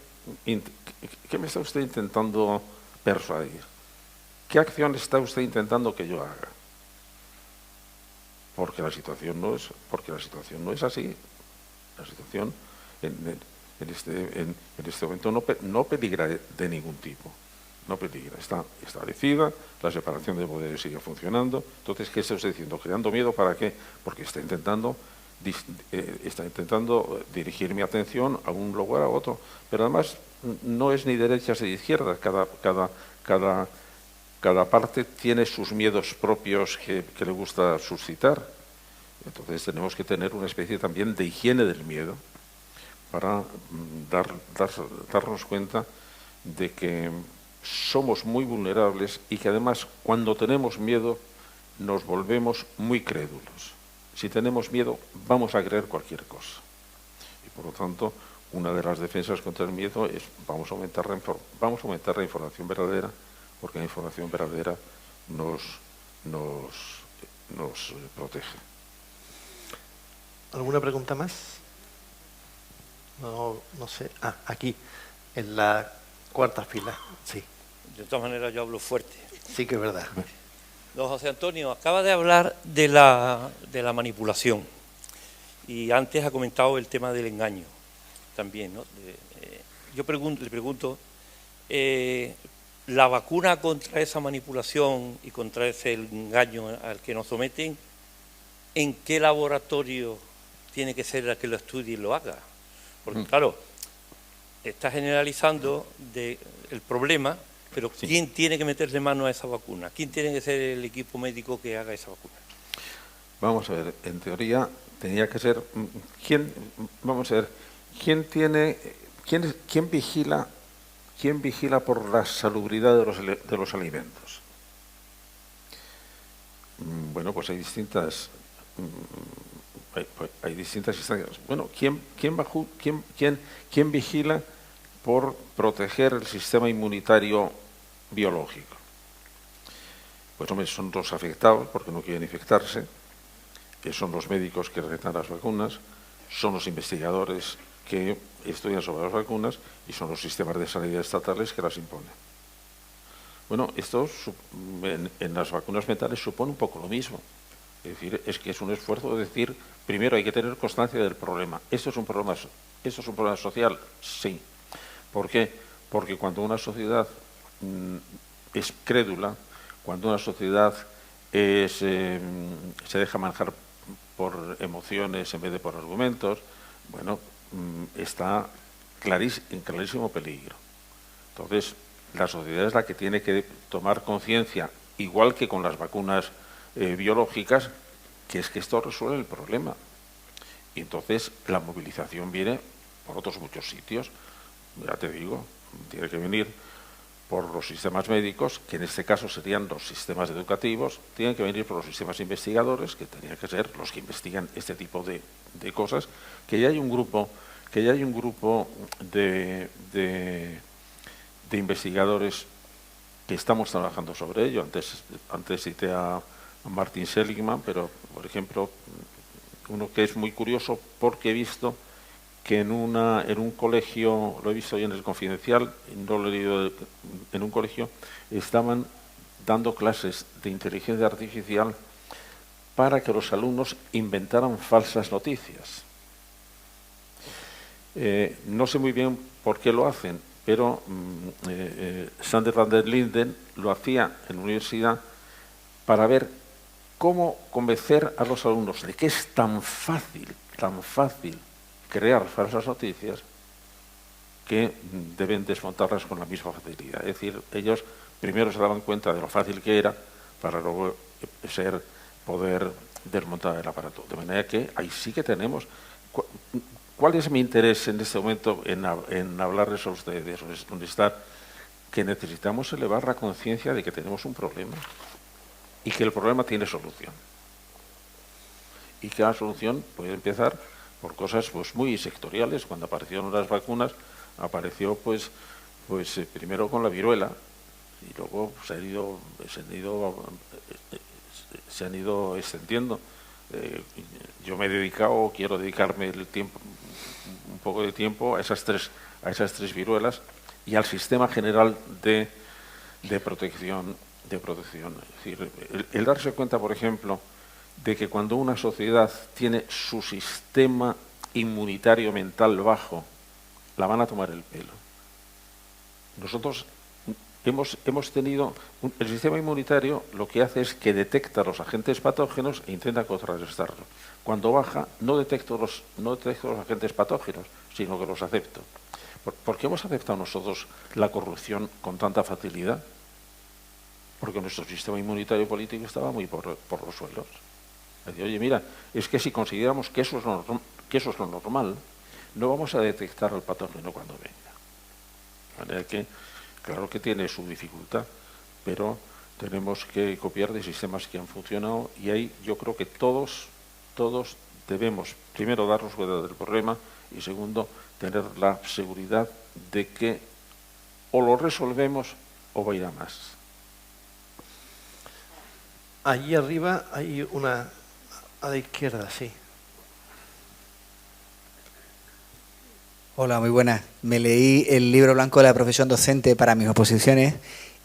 intentando persuadir? ¿Qué acción está usted intentando que yo haga? Porque la situación no es así. La situación en este momento no peligra de ningún tipo. No peligra, está establecida, la separación de poderes sigue funcionando. Entonces, ¿qué está usted diciendo? ¿Creando miedo para qué? Porque está intentando dirigir mi atención a un lugar a otro. Pero además no es ni derechas ni izquierdas. Cada parte tiene sus miedos propios que le gusta suscitar. Entonces tenemos que tener una especie también de higiene del miedo para darnos cuenta de que somos muy vulnerables y que además cuando tenemos miedo nos volvemos muy crédulos. Si tenemos miedo vamos a creer cualquier cosa. Y por lo tanto, una de las defensas contra el miedo es vamos a aumentar la información verdadera, porque la información verdadera nos protege. ¿Alguna pregunta más? No sé. Aquí, en la cuarta fila, sí. De todas maneras, yo hablo fuerte. Sí que es verdad. Don José Antonio, acaba de hablar de la manipulación y antes ha comentado el tema del engaño también, ¿no? Yo le pregunto, ¿la vacuna contra esa manipulación y contra ese engaño al que nos someten, en qué laboratorio tiene que ser el que lo estudie y lo haga? Porque claro, está generalizando el problema, pero sí. ¿Quién tiene que meterle mano a esa vacuna? ¿Quién tiene que ser el equipo médico que haga esa vacuna? Vamos a ver, en teoría tenía que ser ¿quién vigila por la salubridad de los alimentos? Bueno, pues hay distintas instancias. Bueno, ¿quién vigila por proteger el sistema inmunitario biológico? Pues hombre, son los afectados porque no quieren infectarse, que son los médicos que recetan las vacunas, son los investigadores que estudian sobre las vacunas y son los sistemas de sanidad estatales que las imponen. Bueno, esto en las vacunas mentales supone un poco lo mismo. Es decir, es que es un esfuerzo de decir, primero hay que tener constancia del problema. ¿Esto es un problema social? Sí. ¿Por qué? Porque cuando una sociedad es crédula, cuando una sociedad se deja manejar por emociones en vez de por argumentos, bueno, está en clarísimo peligro. Entonces, la sociedad es la que tiene que tomar conciencia, igual que con las vacunas biológicas, que es que esto resuelve el problema. Y entonces la movilización viene por otros muchos sitios. Ya te digo, tiene que venir por los sistemas médicos, que en este caso serían los sistemas educativos, tienen que venir por los sistemas investigadores, que tendrían que ser los que investigan este tipo de cosas, que ya hay un grupo de investigadores que estamos trabajando sobre ello. Antes cité a Martin Seligman, pero, por ejemplo, uno que es muy curioso porque he visto que en un colegio, lo he visto hoy en el Confidencial, no lo he leído, en un colegio estaban dando clases de inteligencia artificial para que los alumnos inventaran falsas noticias. No sé muy bien por qué lo hacen, pero Sander van der Linden lo hacía en la universidad para ver cómo convencer a los alumnos de que es tan fácil crear falsas noticias que deben desmontarlas con la misma facilidad. Es decir, ellos primero se daban cuenta de lo fácil que era para luego poder desmontar el aparato. De manera que ahí sí que tenemos... ¿Cuál es mi interés en este momento en hablarles a ustedes, que necesitamos elevar la conciencia de que tenemos un problema y que el problema tiene solución? y que la solución puede empezar por cosas pues muy sectoriales. Cuando aparecieron las vacunas, apareció primero con la viruela y luego se han ido extendiendo. Yo me he dedicado, quiero dedicarme un poco de tiempo a esas tres viruelas y al sistema general de protección. Es decir, el darse cuenta, por ejemplo, de que cuando una sociedad tiene su sistema inmunitario mental bajo, la van a tomar el pelo. Nosotros hemos tenido el sistema inmunitario, lo que hace es que detecta los agentes patógenos e intenta contrarrestarlos. Cuando baja, no detecto los agentes patógenos, sino que los acepto. ¿Por qué hemos aceptado nosotros la corrupción con tanta facilidad? Porque nuestro sistema inmunitario político estaba muy por los suelos. Decía, oye, mira, es que si consideramos que eso es lo normal, no vamos a detectar al patógeno cuando venga. De manera que, claro que tiene su dificultad, pero tenemos que copiar de sistemas que han funcionado y ahí yo creo que todos debemos, primero, darnos cuenta del problema y, segundo, tener la seguridad de que o lo resolvemos o va a ir a más. Allí arriba hay una, a la izquierda, sí. Hola, muy buenas. Me leí el libro blanco de la profesión docente para mis oposiciones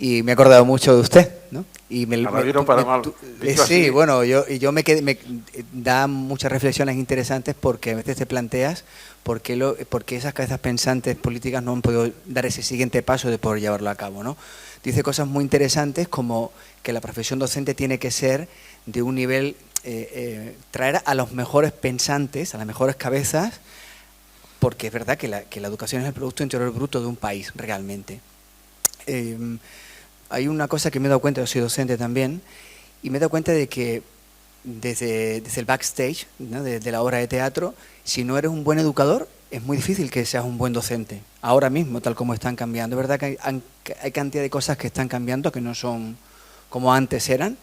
y me he acordado mucho de usted, ¿no? Y para bien o para mal. Sí, bueno, yo me quedé, da muchas reflexiones interesantes porque a veces te planteas por qué esas cabezas pensantes políticas no han podido dar ese siguiente paso de poder llevarlo a cabo, ¿no? Dice cosas muy interesantes como que la profesión docente tiene que ser de un nivel, traer a los mejores pensantes, a las mejores cabezas, porque es verdad que la educación es el Producto Interior Bruto de un país, realmente. Hay una cosa que me he dado cuenta, yo soy docente también, y me he dado cuenta de que desde el backstage, ¿no?, de la obra de teatro, si no eres un buen educador, es muy difícil que seas un buen docente. Ahora mismo, tal como están cambiando. Es verdad que hay cantidad de cosas que están cambiando, que no son como antes eran.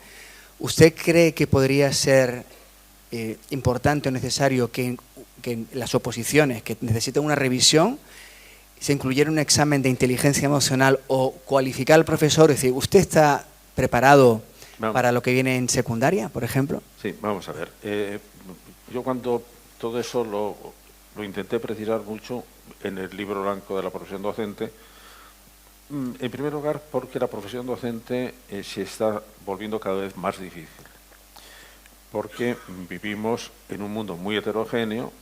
¿Usted cree que podría ser importante o necesario que las oposiciones que necesitan una revisión se incluyera un examen de inteligencia emocional o cualificar al profesor? Es decir, ¿usted está preparado para lo que viene en secundaria, por ejemplo? Sí, vamos a ver. Yo cuando todo eso lo intenté precisar mucho en el libro blanco de la profesión docente, en primer lugar porque la profesión docente se está volviendo cada vez más difícil, porque vivimos en un mundo muy heterogéneo,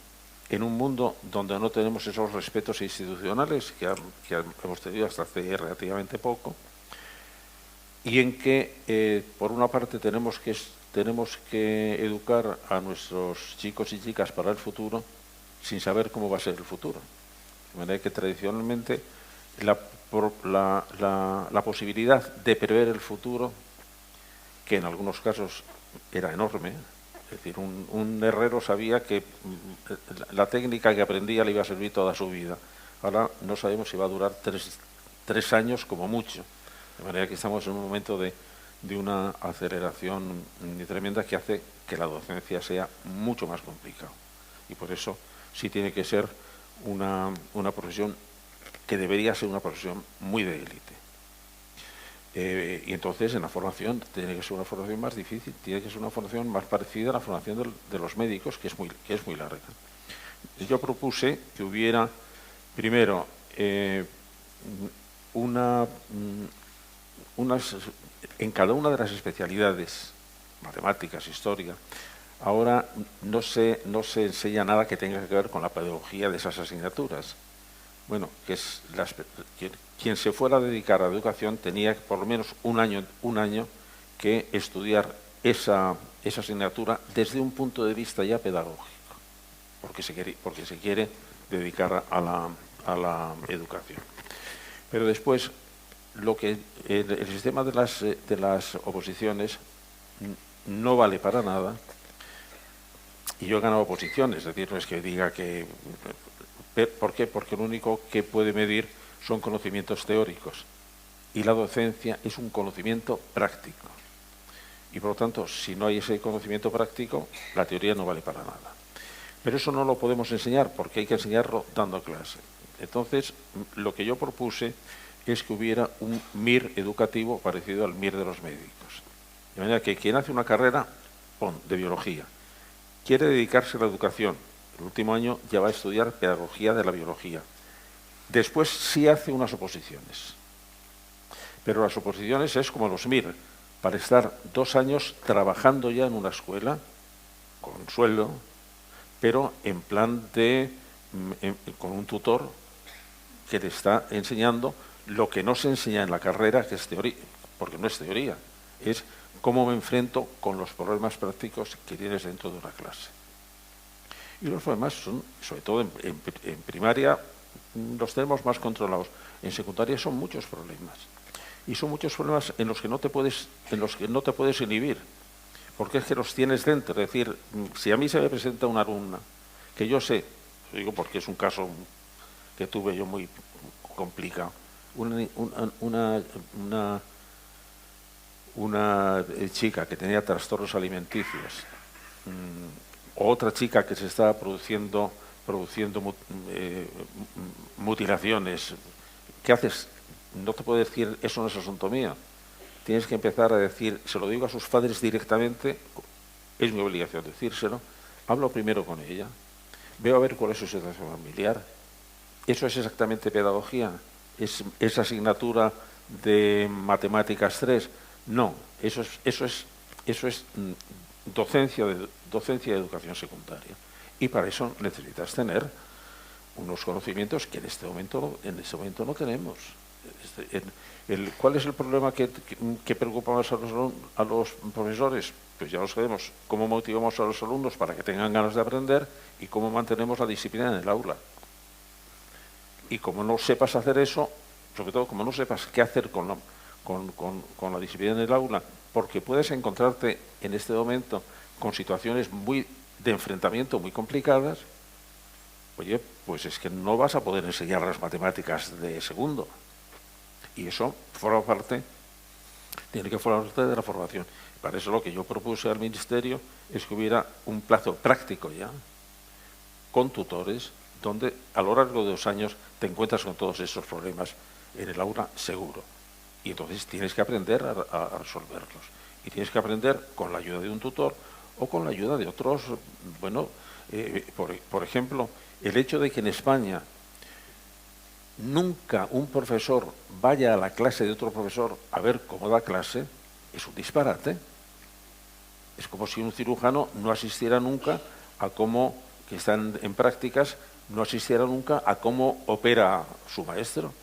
en un mundo donde no tenemos esos respetos institucionales que hemos tenido hasta hace relativamente poco, y en que, por una parte, tenemos que educar a nuestros chicos y chicas para el futuro sin saber cómo va a ser el futuro. De manera que, tradicionalmente, la posibilidad de prever el futuro, que en algunos casos era enorme, es decir, un herrero sabía que la técnica que aprendía le iba a servir toda su vida. Ahora no sabemos si va a durar tres años como mucho. De manera que estamos en un momento de una aceleración tremenda que hace que la docencia sea mucho más complicada. Y por eso sí tiene que ser una profesión que debería ser una profesión muy de élite. Y entonces en la formación tiene que ser una formación más difícil, tiene que ser una formación más parecida a la formación de los médicos, que es muy larga. Yo propuse que hubiera, primero, en cada una de las especialidades, matemáticas, historia, ahora no se enseña nada que tenga que ver con la pedagogía de esas asignaturas. Bueno, quien se fuera a dedicar a la educación tenía por lo menos un año que estudiar esa asignatura desde un punto de vista ya pedagógico, porque se quiere dedicar a la educación. Pero después, el sistema de las oposiciones no vale para nada, y yo he ganado oposiciones, es decir, no es que diga que... ¿Por qué? Porque lo único que puede medir son conocimientos teóricos y la docencia es un conocimiento práctico. Y por lo tanto, si no hay ese conocimiento práctico, la teoría no vale para nada. Pero eso no lo podemos enseñar porque hay que enseñarlo dando clase. Entonces, lo que yo propuse es que hubiera un MIR educativo parecido al MIR de los médicos. De manera que quien hace una carrera de biología, quiere dedicarse a la educación, el último año ya va a estudiar pedagogía de la biología. Después sí hace unas oposiciones. Pero las oposiciones es como los MIR, para estar 2 años trabajando ya en una escuela, con sueldo, pero en plan con un tutor que le está enseñando lo que no se enseña en la carrera, que es teoría, porque no es teoría, es cómo me enfrento con los problemas prácticos que tienes dentro de una clase. Y los problemas son, sobre todo en primaria, los tenemos más controlados. En secundaria son muchos problemas. Y son muchos problemas en los que no te puedes inhibir, porque es que los tienes dentro. Es decir, si a mí se me presenta una alumna, que yo sé, lo digo porque es un caso que tuve yo muy complicado, una chica que tenía trastornos alimenticios, otra chica que se estaba produciendo mutilaciones, ¿qué haces? No te puedo decir, eso no es asunto mío. Tienes que empezar a decir, se lo digo a sus padres directamente, es mi obligación decírselo, hablo primero con ella, veo a ver cuál es su situación familiar. ¿Eso es exactamente pedagogía? ¿Es asignatura de matemáticas 3? No, eso es docencia de educación secundaria. Y para eso necesitas tener unos conocimientos que en este momento no tenemos. ¿Cuál es el problema que preocupa más a los profesores? Pues ya lo sabemos, cómo motivamos a los alumnos para que tengan ganas de aprender y cómo mantenemos la disciplina en el aula. Y como no sepas hacer eso, sobre todo como no sepas qué hacer con la disciplina en el aula, porque puedes encontrarte en este momento con situaciones de enfrentamiento muy complicadas, oye, pues es que no vas a poder enseñar las matemáticas de segundo. Y eso tiene que formar parte de la formación. Para eso lo que yo propuse al Ministerio es que hubiera un plazo práctico ya, con tutores, donde a lo largo de 2 años te encuentras con todos esos problemas en el aula seguro. Y entonces tienes que aprender a resolverlos. Y tienes que aprender con la ayuda de un tutor o con la ayuda de otros. Bueno, por ejemplo, el hecho de que en España nunca un profesor vaya a la clase de otro profesor a ver cómo da clase es un disparate. Es como si un cirujano no asistiera nunca a cómo, que están en prácticas, no asistiera nunca a cómo opera su maestro.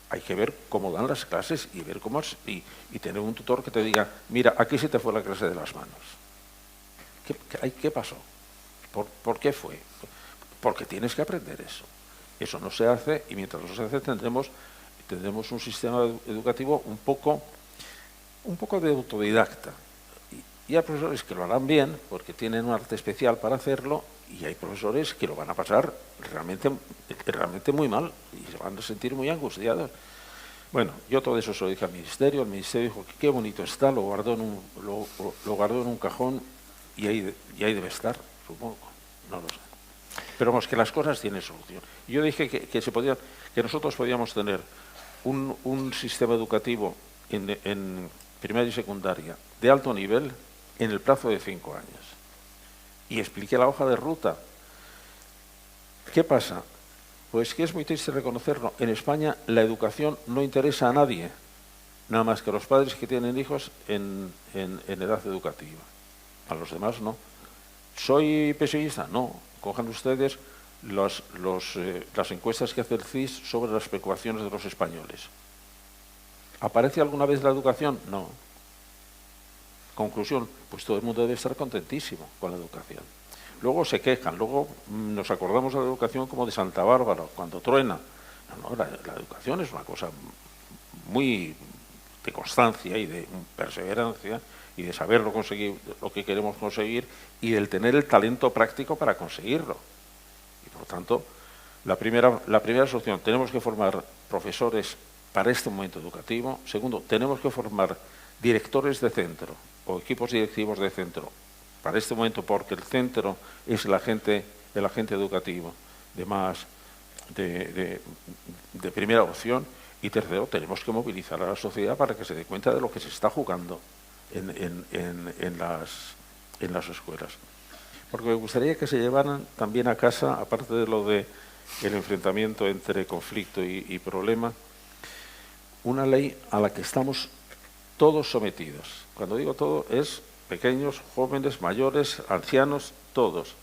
Hay que ver cómo dan las clases y ver cómo y tener un tutor que te diga, mira, aquí se te fue la clase de las manos. ¿Qué pasó? ¿Por qué fue? Porque tienes que aprender eso. Eso no se hace y mientras no se hace tendremos un sistema educativo un poco de autodidacta. Y hay profesores que lo harán bien porque tienen un arte especial para hacerlo y hay profesores que lo van a pasar realmente muy mal y se van a sentir muy angustiados. Bueno, yo todo eso se lo dije al Ministerio. El Ministerio dijo que qué bonito está, lo guardó en un cajón y ahí debe estar, supongo, no lo sé. Pero vamos, que las cosas tienen solución. Yo dije que nosotros podíamos tener un sistema educativo en primaria y secundaria de alto nivel en el plazo de 5 años. Y expliqué la hoja de ruta. ¿Qué pasa? Pues que es muy triste reconocerlo. En España la educación no interesa a nadie, nada más que a los padres que tienen hijos en edad educativa. A los demás no. ¿Soy pesimista? No. Cojan ustedes las encuestas que hace el CIS sobre las preocupaciones de los españoles. ¿Aparece alguna vez la educación? No. Conclusión, pues todo el mundo debe estar contentísimo con la educación. Luego se quejan, luego nos acordamos de la educación como de Santa Bárbara, cuando truena. No, la educación es una cosa muy de constancia y de perseverancia y de saberlo conseguir, lo que queremos conseguir y del tener el talento práctico para conseguirlo. Y por lo tanto, la primera solución, tenemos que formar profesores para este momento educativo. Segundo, tenemos que formar directores de centro o equipos directivos de centro, para este momento, porque el centro es el agente educativo de primera opción, y tercero, tenemos que movilizar a la sociedad para que se dé cuenta de lo que se está jugando en las escuelas. Porque me gustaría que se llevaran también a casa, aparte de lo de el enfrentamiento entre conflicto y problema, una ley a la que estamos todos sometidos. Cuando digo todo, es pequeños, jóvenes, mayores, ancianos, todos,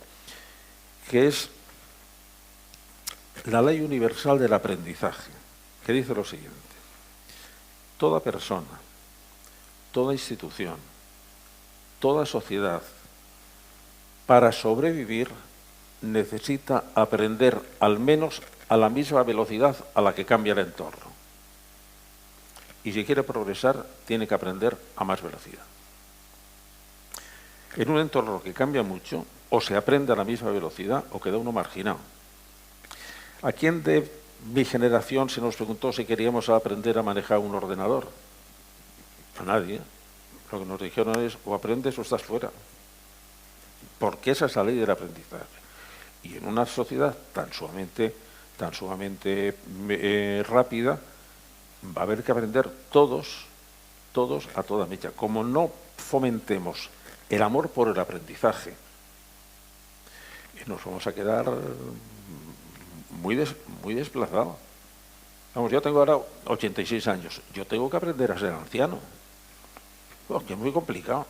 que es la Ley Universal del Aprendizaje, que dice lo siguiente: toda persona, toda institución, toda sociedad, para sobrevivir necesita aprender al menos a la misma velocidad a la que cambia el entorno. Y si quiere progresar, tiene que aprender a más velocidad. En un entorno que cambia mucho, o se aprende a la misma velocidad o queda uno marginado. ¿A quién de mi generación se nos preguntó si queríamos aprender a manejar un ordenador? A nadie. Lo que nos dijeron es: o aprendes o estás fuera. Porque esa es la ley del aprendizaje. Y en una sociedad tan sumamente rápida, va a haber que aprender todos a toda mecha. Como no fomentemos el amor por el aprendizaje, nos vamos a quedar muy desplazados. Vamos, yo tengo ahora 86 años. Yo tengo que aprender a ser anciano. Que es muy complicado.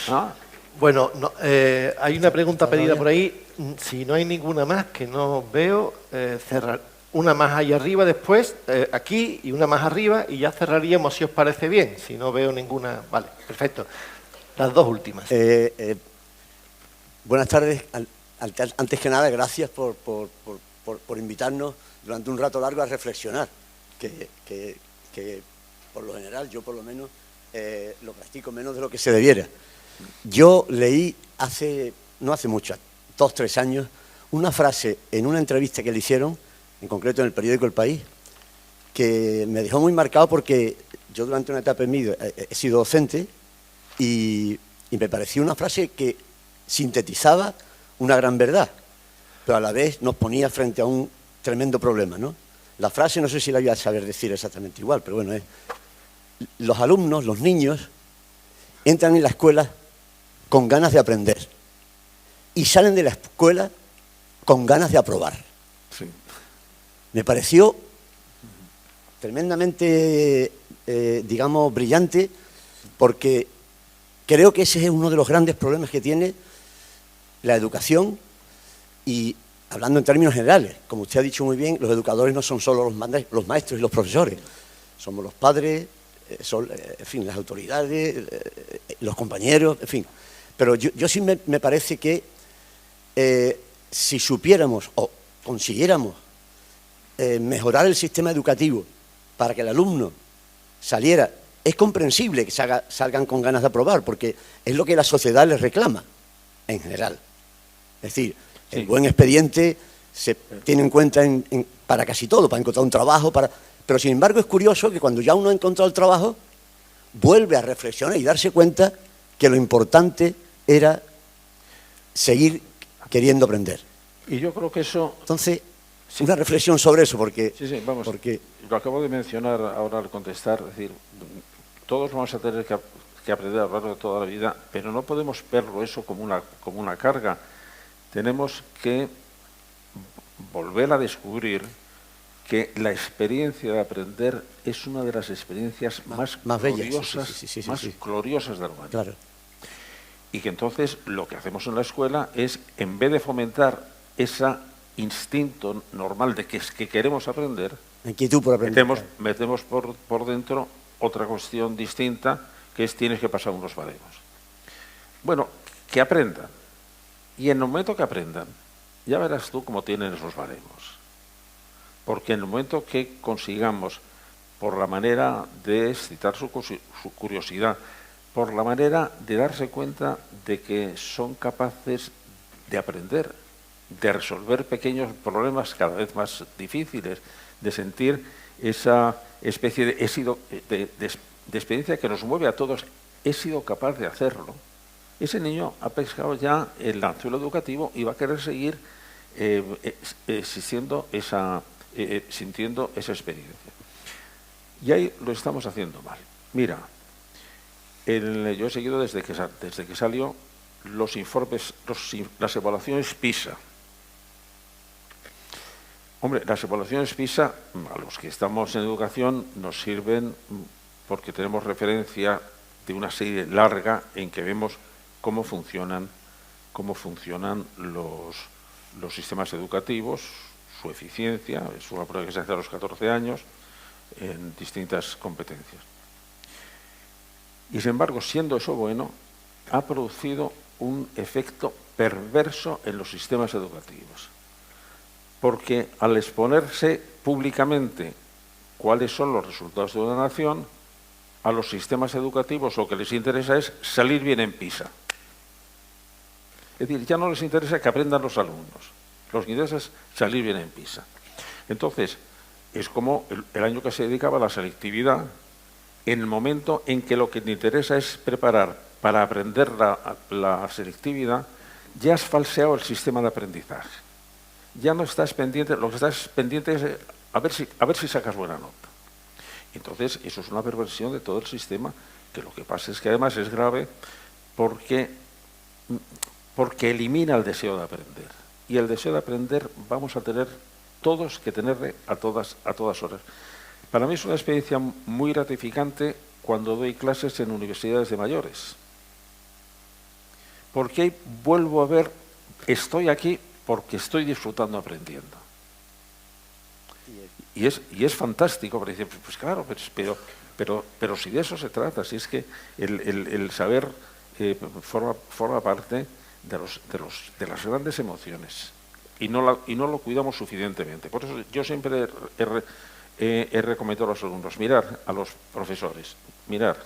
¿Ah? Bueno, no, hay una pregunta pedida por ahí. Si no hay ninguna más, que no veo, cerrar. Una más ahí arriba después, aquí, y una más arriba, y ya cerraríamos, si os parece bien. Si no veo ninguna... Vale, perfecto. Las dos últimas. Buenas tardes. Antes que nada, gracias por invitarnos durante un rato largo a reflexionar, que por lo general, yo por lo menos, lo practico menos de lo que se debiera. Yo leí no hace mucho, 2 o 3 años, una frase en una entrevista que le hicieron, en concreto en el periódico El País, que me dejó muy marcado porque yo durante una etapa en mi vida he sido docente y me pareció una frase que sintetizaba una gran verdad, pero a la vez nos ponía frente a un tremendo problema, ¿no? La frase no sé si la voy a saber decir exactamente igual, pero bueno, es: los alumnos, los niños, entran en la escuela con ganas de aprender y salen de la escuela con ganas de aprobar. Sí. Me pareció tremendamente, digamos, brillante, porque creo que ese es uno de los grandes problemas que tiene la educación. Y hablando en términos generales, como usted ha dicho muy bien, los educadores no son solo los maestros y los profesores, somos los padres, son, en fin, las autoridades, los compañeros, en fin. Pero yo sí me parece que si supiéramos o consiguiéramos mejorar el sistema educativo para que el alumno saliera, es comprensible que salgan con ganas de aprobar, porque es lo que la sociedad les reclama en general. Es decir, sí, el buen expediente se tiene en cuenta para casi todo, para encontrar un trabajo, pero sin embargo es curioso que cuando ya uno ha encontrado el trabajo, vuelve a reflexionar y darse cuenta que lo importante era seguir queriendo aprender. Y yo creo que eso... Entonces, una reflexión sobre eso, porque... Sí, vamos, porque lo acabo de mencionar ahora al contestar, es decir, todos vamos a tener que aprender a lo largo de toda la vida, pero no podemos verlo eso como una carga. Tenemos que volver a descubrir que la experiencia de aprender es una de las experiencias más gloriosas, gloriosas de la humanidad. Claro. Y que entonces lo que hacemos en la escuela es, en vez de fomentar ese instinto normal de que queremos aprender, inquietud por aprender, metemos por dentro otra cuestión distinta, que es: tienes que pasar unos baremos. Bueno, que aprendan. Y en el momento que aprendan, ya verás tú cómo tienen esos baremos. Porque en el momento que consigamos, por la manera de excitar su curiosidad, por la manera de darse cuenta de que son capaces de aprender, de resolver pequeños problemas cada vez más difíciles, de sentir esa especie de de experiencia que nos mueve a todos, he sido capaz de hacerlo, ese niño ha pescado ya el anzuelo educativo y va a querer seguir sintiendo esa experiencia. Y ahí lo estamos haciendo mal. Mira, yo he seguido desde que salió los informes, las evaluaciones PISA. Hombre, las evaluaciones PISA, a los que estamos en educación, nos sirven porque tenemos referencia de una serie larga en que vemos cómo funcionan los sistemas educativos, su eficiencia, es una prueba que se hace a los 14 años, en distintas competencias. Y sin embargo, siendo eso bueno, ha producido un efecto perverso en los sistemas educativos. Porque al exponerse públicamente cuáles son los resultados de una nación, a los sistemas educativos lo que les interesa es salir bien en PISA. Es decir, ya no les interesa que aprendan los alumnos, lo que interesa es salir bien en PISA. Entonces, es como el año que se dedicaba a la selectividad, en el momento en que lo que te interesa es preparar para aprender la selectividad, ya has falseado el sistema de aprendizaje. Ya no estás pendiente, lo que estás pendiente es a ver si sacas buena nota. Entonces, eso es una perversión de todo el sistema, que lo que pasa es que además es grave porque elimina el deseo de aprender. Y el deseo de aprender vamos a tener todos que tenerle a todas horas. Para mí es una experiencia muy gratificante cuando doy clases en universidades de mayores. Porque ahí vuelvo a ver, estoy aquí porque estoy disfrutando aprendiendo. Y es fantástico, porque dice, pues claro, pero si de eso se trata, si es que el saber forma parte de las grandes emociones y no lo cuidamos suficientemente. Por eso yo siempre he recomendado a los alumnos, mirar a los profesores, mirar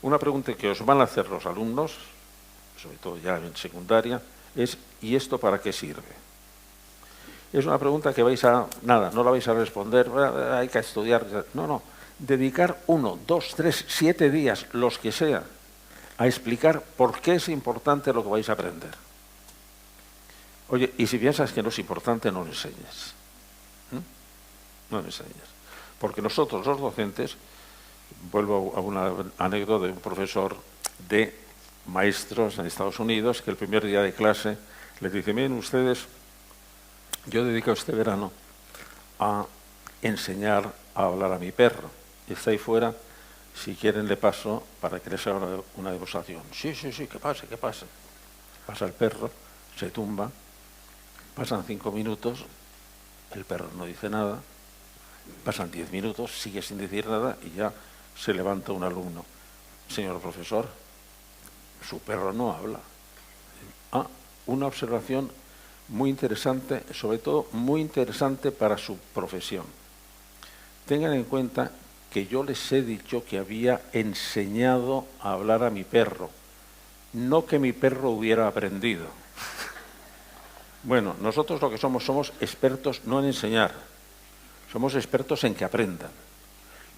una pregunta que os van a hacer los alumnos, sobre todo ya en secundaria, es ¿y esto para qué sirve? Es una pregunta que no la vais a responder, hay que estudiar. No, dedicar 1, 2, 3, 7 días, los que sea, a explicar por qué es importante lo que vais a aprender. Oye, y si piensas que no es importante, no lo enseñes. No lo enseñes. Porque nosotros, los docentes, vuelvo a una anécdota de un profesor de maestros en Estados Unidos, que el primer día de clase les dice, miren ustedes, yo dedico este verano a enseñar a hablar a mi perro. Está ahí fuera, si quieren le paso para que les haga una demostración. Sí, que pase. Pasa el perro, se tumba, pasan 5 minutos, el perro no dice nada, pasan 10 minutos, sigue sin decir nada y ya se levanta un alumno. Señor profesor, su perro no habla. Una observación muy interesante, sobre todo muy interesante para su profesión. Tengan en cuenta que yo les he dicho que había enseñado a hablar a mi perro, no que mi perro hubiera aprendido. Bueno, nosotros lo que somos expertos no en enseñar, somos expertos en que aprendan.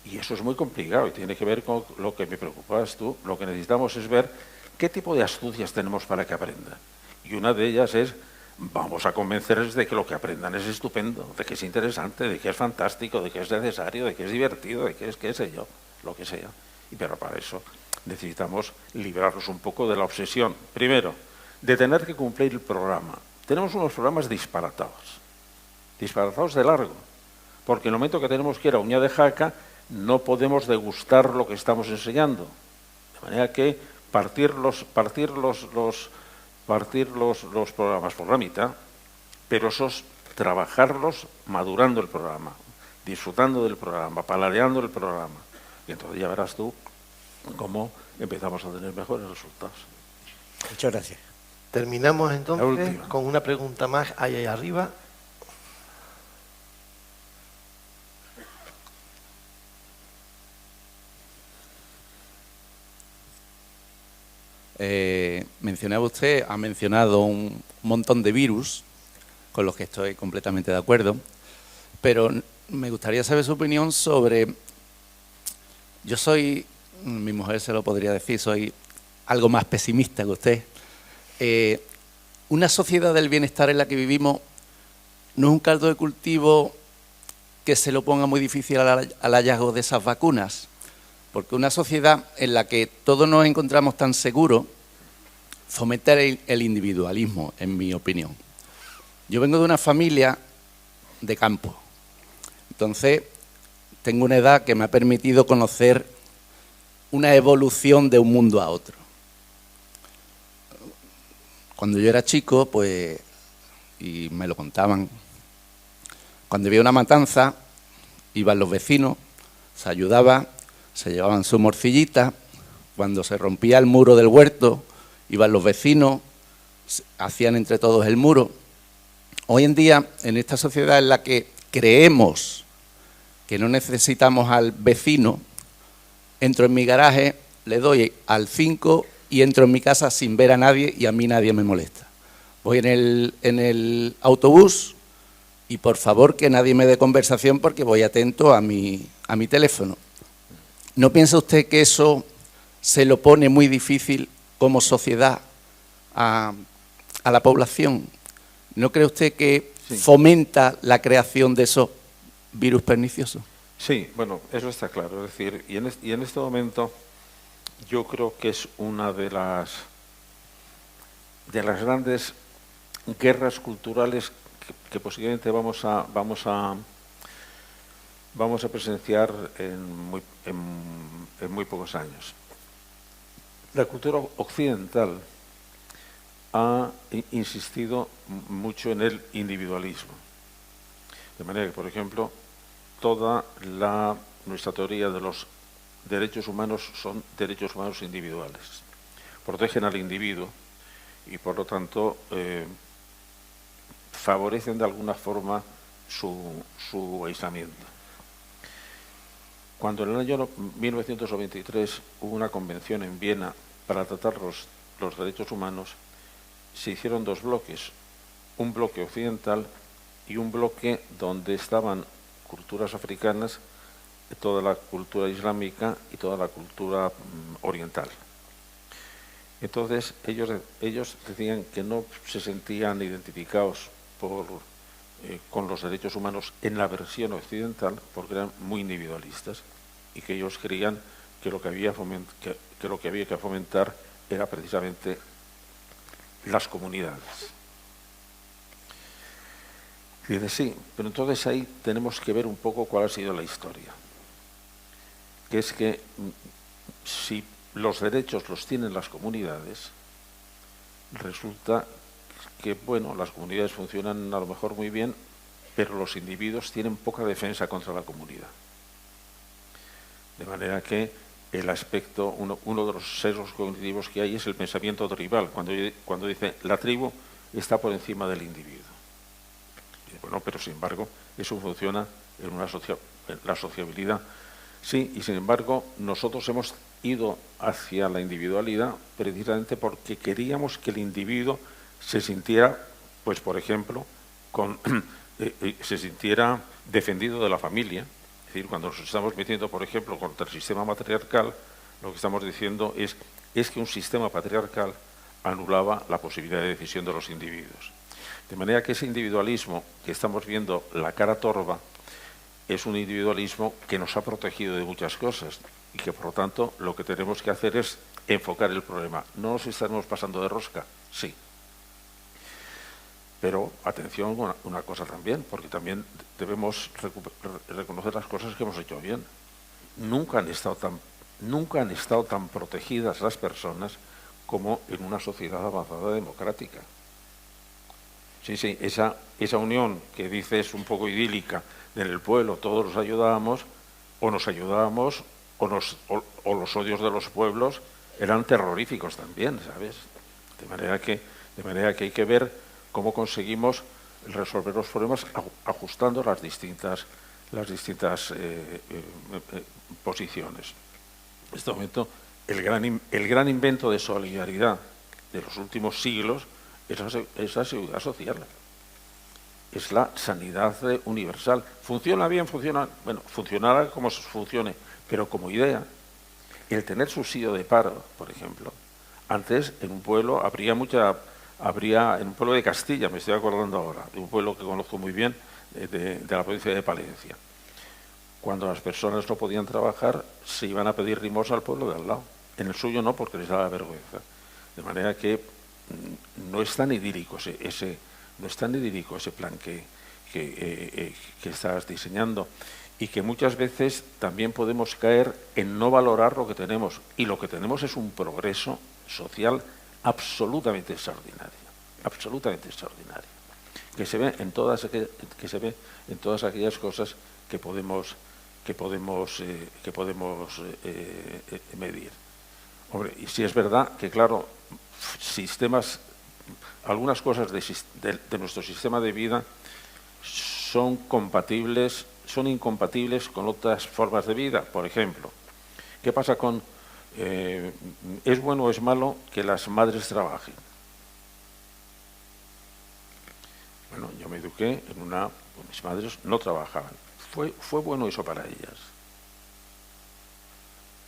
Y eso es muy complicado y tiene que ver con lo que me preocupabas tú. Lo que necesitamos es ver qué tipo de astucias tenemos para que aprendan. Y una de ellas es, vamos a convencerles de que lo que aprendan es estupendo, de que es interesante, de que es fantástico, de que es necesario, de que es divertido, de que es, qué sé yo, lo que sea. Pero para eso necesitamos librarnos un poco de la obsesión. Primero, de tener que cumplir el programa. Tenemos unos programas disparatados de largo, porque en el momento que tenemos que ir a uña de jaca, no podemos degustar lo que estamos enseñando. De manera que partir los programas por la mitad, pero esos trabajarlos madurando el programa, disfrutando del programa, paladeando el programa. Y entonces ya verás tú cómo empezamos a tener mejores resultados. Muchas gracias. Terminamos entonces con una pregunta más ahí arriba. Ha mencionado un montón de virus con los que estoy completamente de acuerdo, pero me gustaría saber su opinión sobre... Yo soy mi mujer se lo podría decir, soy algo más pesimista que usted. Una sociedad del bienestar en la que vivimos no es un caldo de cultivo que se lo ponga muy difícil al hallazgo de esas vacunas, porque una sociedad en la que todos nos encontramos tan seguros fomenta el individualismo, en mi opinión. Yo vengo de una familia de campo, entonces tengo una edad que me ha permitido conocer una evolución de un mundo a otro. Cuando yo era chico, pues, y me lo contaban, cuando había una matanza, iban los vecinos, se ayudaban, se llevaban su morcillita, cuando se rompía el muro del huerto, iban los vecinos, hacían entre todos el muro. Hoy en día, en esta sociedad en la que creemos que no necesitamos al vecino, entro en mi garaje, le doy al 5 y entro en mi casa sin ver a nadie y a mí nadie me molesta. Voy en el autobús y por favor que nadie me dé conversación porque voy atento a mi teléfono. ¿No piensa usted que eso se lo pone muy difícil como sociedad a la población? ¿No cree usted que fomenta la creación de esos virus perniciosos? Sí, bueno, eso está claro. Es decir, y en este momento yo creo que es una de las grandes guerras culturales que posiblemente vamos a presenciar en muy pocos años. La cultura occidental ha insistido mucho en el individualismo. De manera que, por ejemplo, toda nuestra teoría de los derechos humanos son derechos humanos individuales. Protegen al individuo y, por lo tanto, favorecen de alguna forma su aislamiento. Cuando en el año 1993 hubo una convención en Viena para tratar los derechos humanos, se hicieron dos bloques, un bloque occidental y un bloque donde estaban culturas africanas, toda la cultura islámica y toda la cultura oriental. Entonces ellos decían que no se sentían identificados con los derechos humanos en la versión occidental porque eran muy individualistas y que ellos creían que lo que había que fomentar era precisamente las comunidades. Y dice, sí, pero entonces ahí tenemos que ver un poco cuál ha sido la historia. Que es que si los derechos los tienen las comunidades, resulta que, bueno, las comunidades funcionan a lo mejor muy bien, pero los individuos tienen poca defensa contra la comunidad. De manera que el aspecto, uno de los sesgos cognitivos que hay es el pensamiento tribal, cuando dice la tribu está por encima del individuo. Y bueno, pero sin embargo, eso funciona en la sociabilidad. Sí, y sin embargo, nosotros hemos ido hacia la individualidad precisamente porque queríamos que el individuo se sintiera, pues por ejemplo, se sintiera defendido de la familia. Es decir, cuando nos estamos metiendo, por ejemplo, contra el sistema matriarcal, lo que estamos diciendo es que un sistema patriarcal anulaba la posibilidad de decisión de los individuos. De manera que ese individualismo que estamos viendo, la cara torva, es un individualismo que nos ha protegido de muchas cosas y que, por lo tanto, lo que tenemos que hacer es enfocar el problema. No nos estaremos pasando de rosca, sí. Pero, atención, una cosa también, porque también debemos reconocer las cosas que hemos hecho bien. Nunca han estado tan protegidas las personas como en una sociedad avanzada democrática. Sí, esa unión que dices un poco idílica, en el pueblo todos nos ayudábamos, o los odios de los pueblos eran terroríficos también, ¿sabes? De manera que hay que ver cómo conseguimos resolver los problemas ajustando las distintas posiciones. En este momento, el gran invento de solidaridad de los últimos siglos es la seguridad social. Es la sanidad universal. ¿Funciona bien? Funcionará como funcione, pero como idea el tener subsidio de paro, por ejemplo. Antes, en un pueblo, en un pueblo de Castilla, me estoy acordando ahora, de un pueblo que conozco muy bien, de la provincia de Palencia. Cuando las personas no podían trabajar, se iban a pedir limosna al pueblo de al lado. En el suyo no, porque les daba vergüenza. De manera que no es tan idílico ese plan que estás diseñando, y que muchas veces también podemos caer en no valorar lo que tenemos, y lo que tenemos es un progreso social absolutamente extraordinario, que se ve en todas aquellas cosas que podemos medir. Hombre, y sí es verdad que, claro, algunas cosas de nuestro sistema de vida son incompatibles con otras formas de vida. Por ejemplo, ¿qué pasa con es bueno o es malo que las madres trabajen? Bueno, yo me eduqué mis madres no trabajaban. ¿Fue bueno eso para ellas?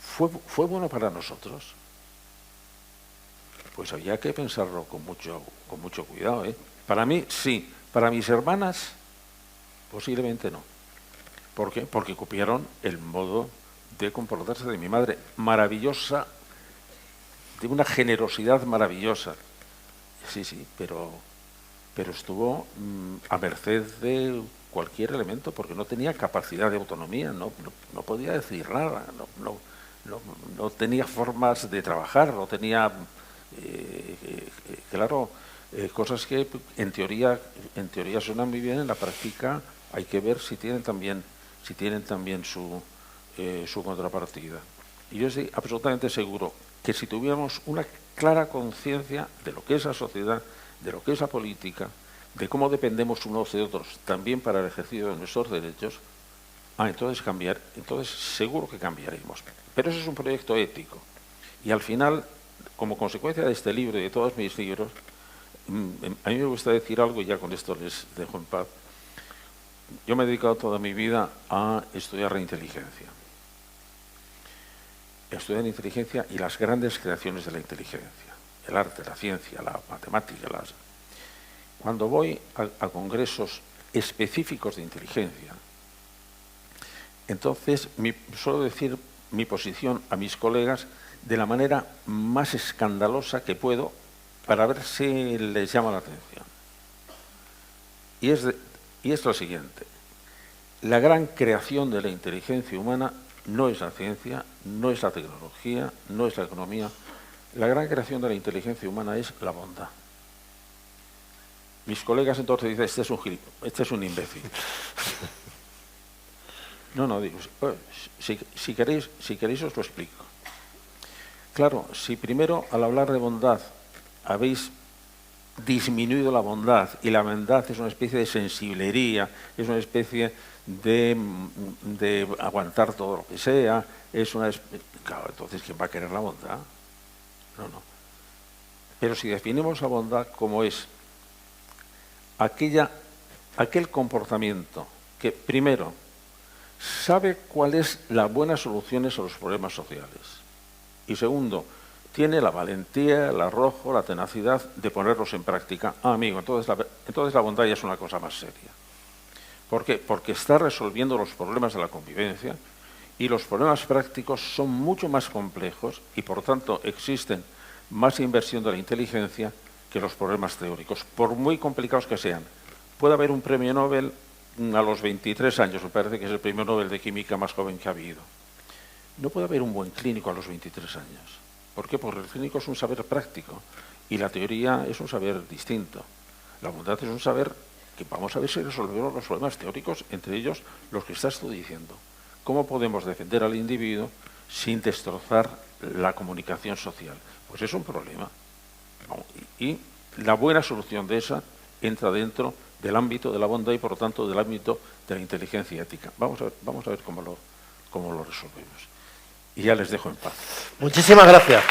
¿Fue bueno para nosotros? Pues había que pensarlo con mucho cuidado, ¿eh? Para mí, sí. Para mis hermanas, posiblemente no. ¿Por qué? Porque copiaron el modo de comportarse de mi madre, maravillosa, de una generosidad maravillosa. Sí, pero estuvo a merced de cualquier elemento, porque no tenía capacidad de autonomía, no podía decir nada, no tenía formas de trabajar, no tenía, cosas que en teoría suenan muy bien, en la práctica hay que ver si tienen también su contrapartida. Y yo estoy absolutamente seguro que si tuviéramos una clara conciencia de lo que es la sociedad, de lo que es la política, de cómo dependemos unos de otros, también para el ejercicio de nuestros derechos, entonces seguro que cambiaremos. Pero eso es un proyecto ético. Y al final, como consecuencia de este libro y de todos mis libros, a mí me gusta decir algo, y ya con esto les dejo en paz. Yo me he dedicado toda mi vida a estudiar la inteligencia. Estudiar la inteligencia y las grandes creaciones de la inteligencia. El arte, la ciencia, la matemática. Cuando voy a congresos específicos de inteligencia, entonces suelo decir mi posición a mis colegas de la manera más escandalosa que puedo, para ver si les llama la atención. Y es lo siguiente: la gran creación de la inteligencia humana no es la ciencia, no es la tecnología, no es la economía. La gran creación de la inteligencia humana es la bondad. Mis colegas entonces dicen, este es un imbécil. No, digo, si queréis os lo explico. Claro, si primero al hablar de bondad habéis disminuido la bondad, y la bondad es una especie de sensiblería, es una especie de aguantar todo lo que sea, claro, entonces ¿quién va a querer la bondad? No. Pero si definimos la bondad como es aquel comportamiento que, primero, sabe cuál es la buena solución a los problemas sociales, y segundo, tiene la valentía, el arrojo, la tenacidad de ponerlos en práctica. Amigo, entonces la bondad ya es una cosa más seria. ¿Por qué? Porque está resolviendo los problemas de la convivencia, y los problemas prácticos son mucho más complejos, y por tanto existen más inversión de la inteligencia que los problemas teóricos, por muy complicados que sean. Puede haber un premio Nobel a los 23 años, me parece que es el premio Nobel de Química más joven que ha habido. No puede haber un buen clínico a los 23 años. ¿Por qué? Porque el clínico es un saber práctico y la teoría es un saber distinto. La bondad es un saber que vamos a ver si resolvemos los problemas teóricos, entre ellos los que estás tú diciendo. ¿Cómo podemos defender al individuo sin destrozar la comunicación social? Pues es un problema. Y la buena solución de esa entra dentro del ámbito de la bondad y, por lo tanto, del ámbito de la inteligencia ética. Vamos a ver cómo lo resolvemos. Y ya les dejo en paz. Muchísimas gracias.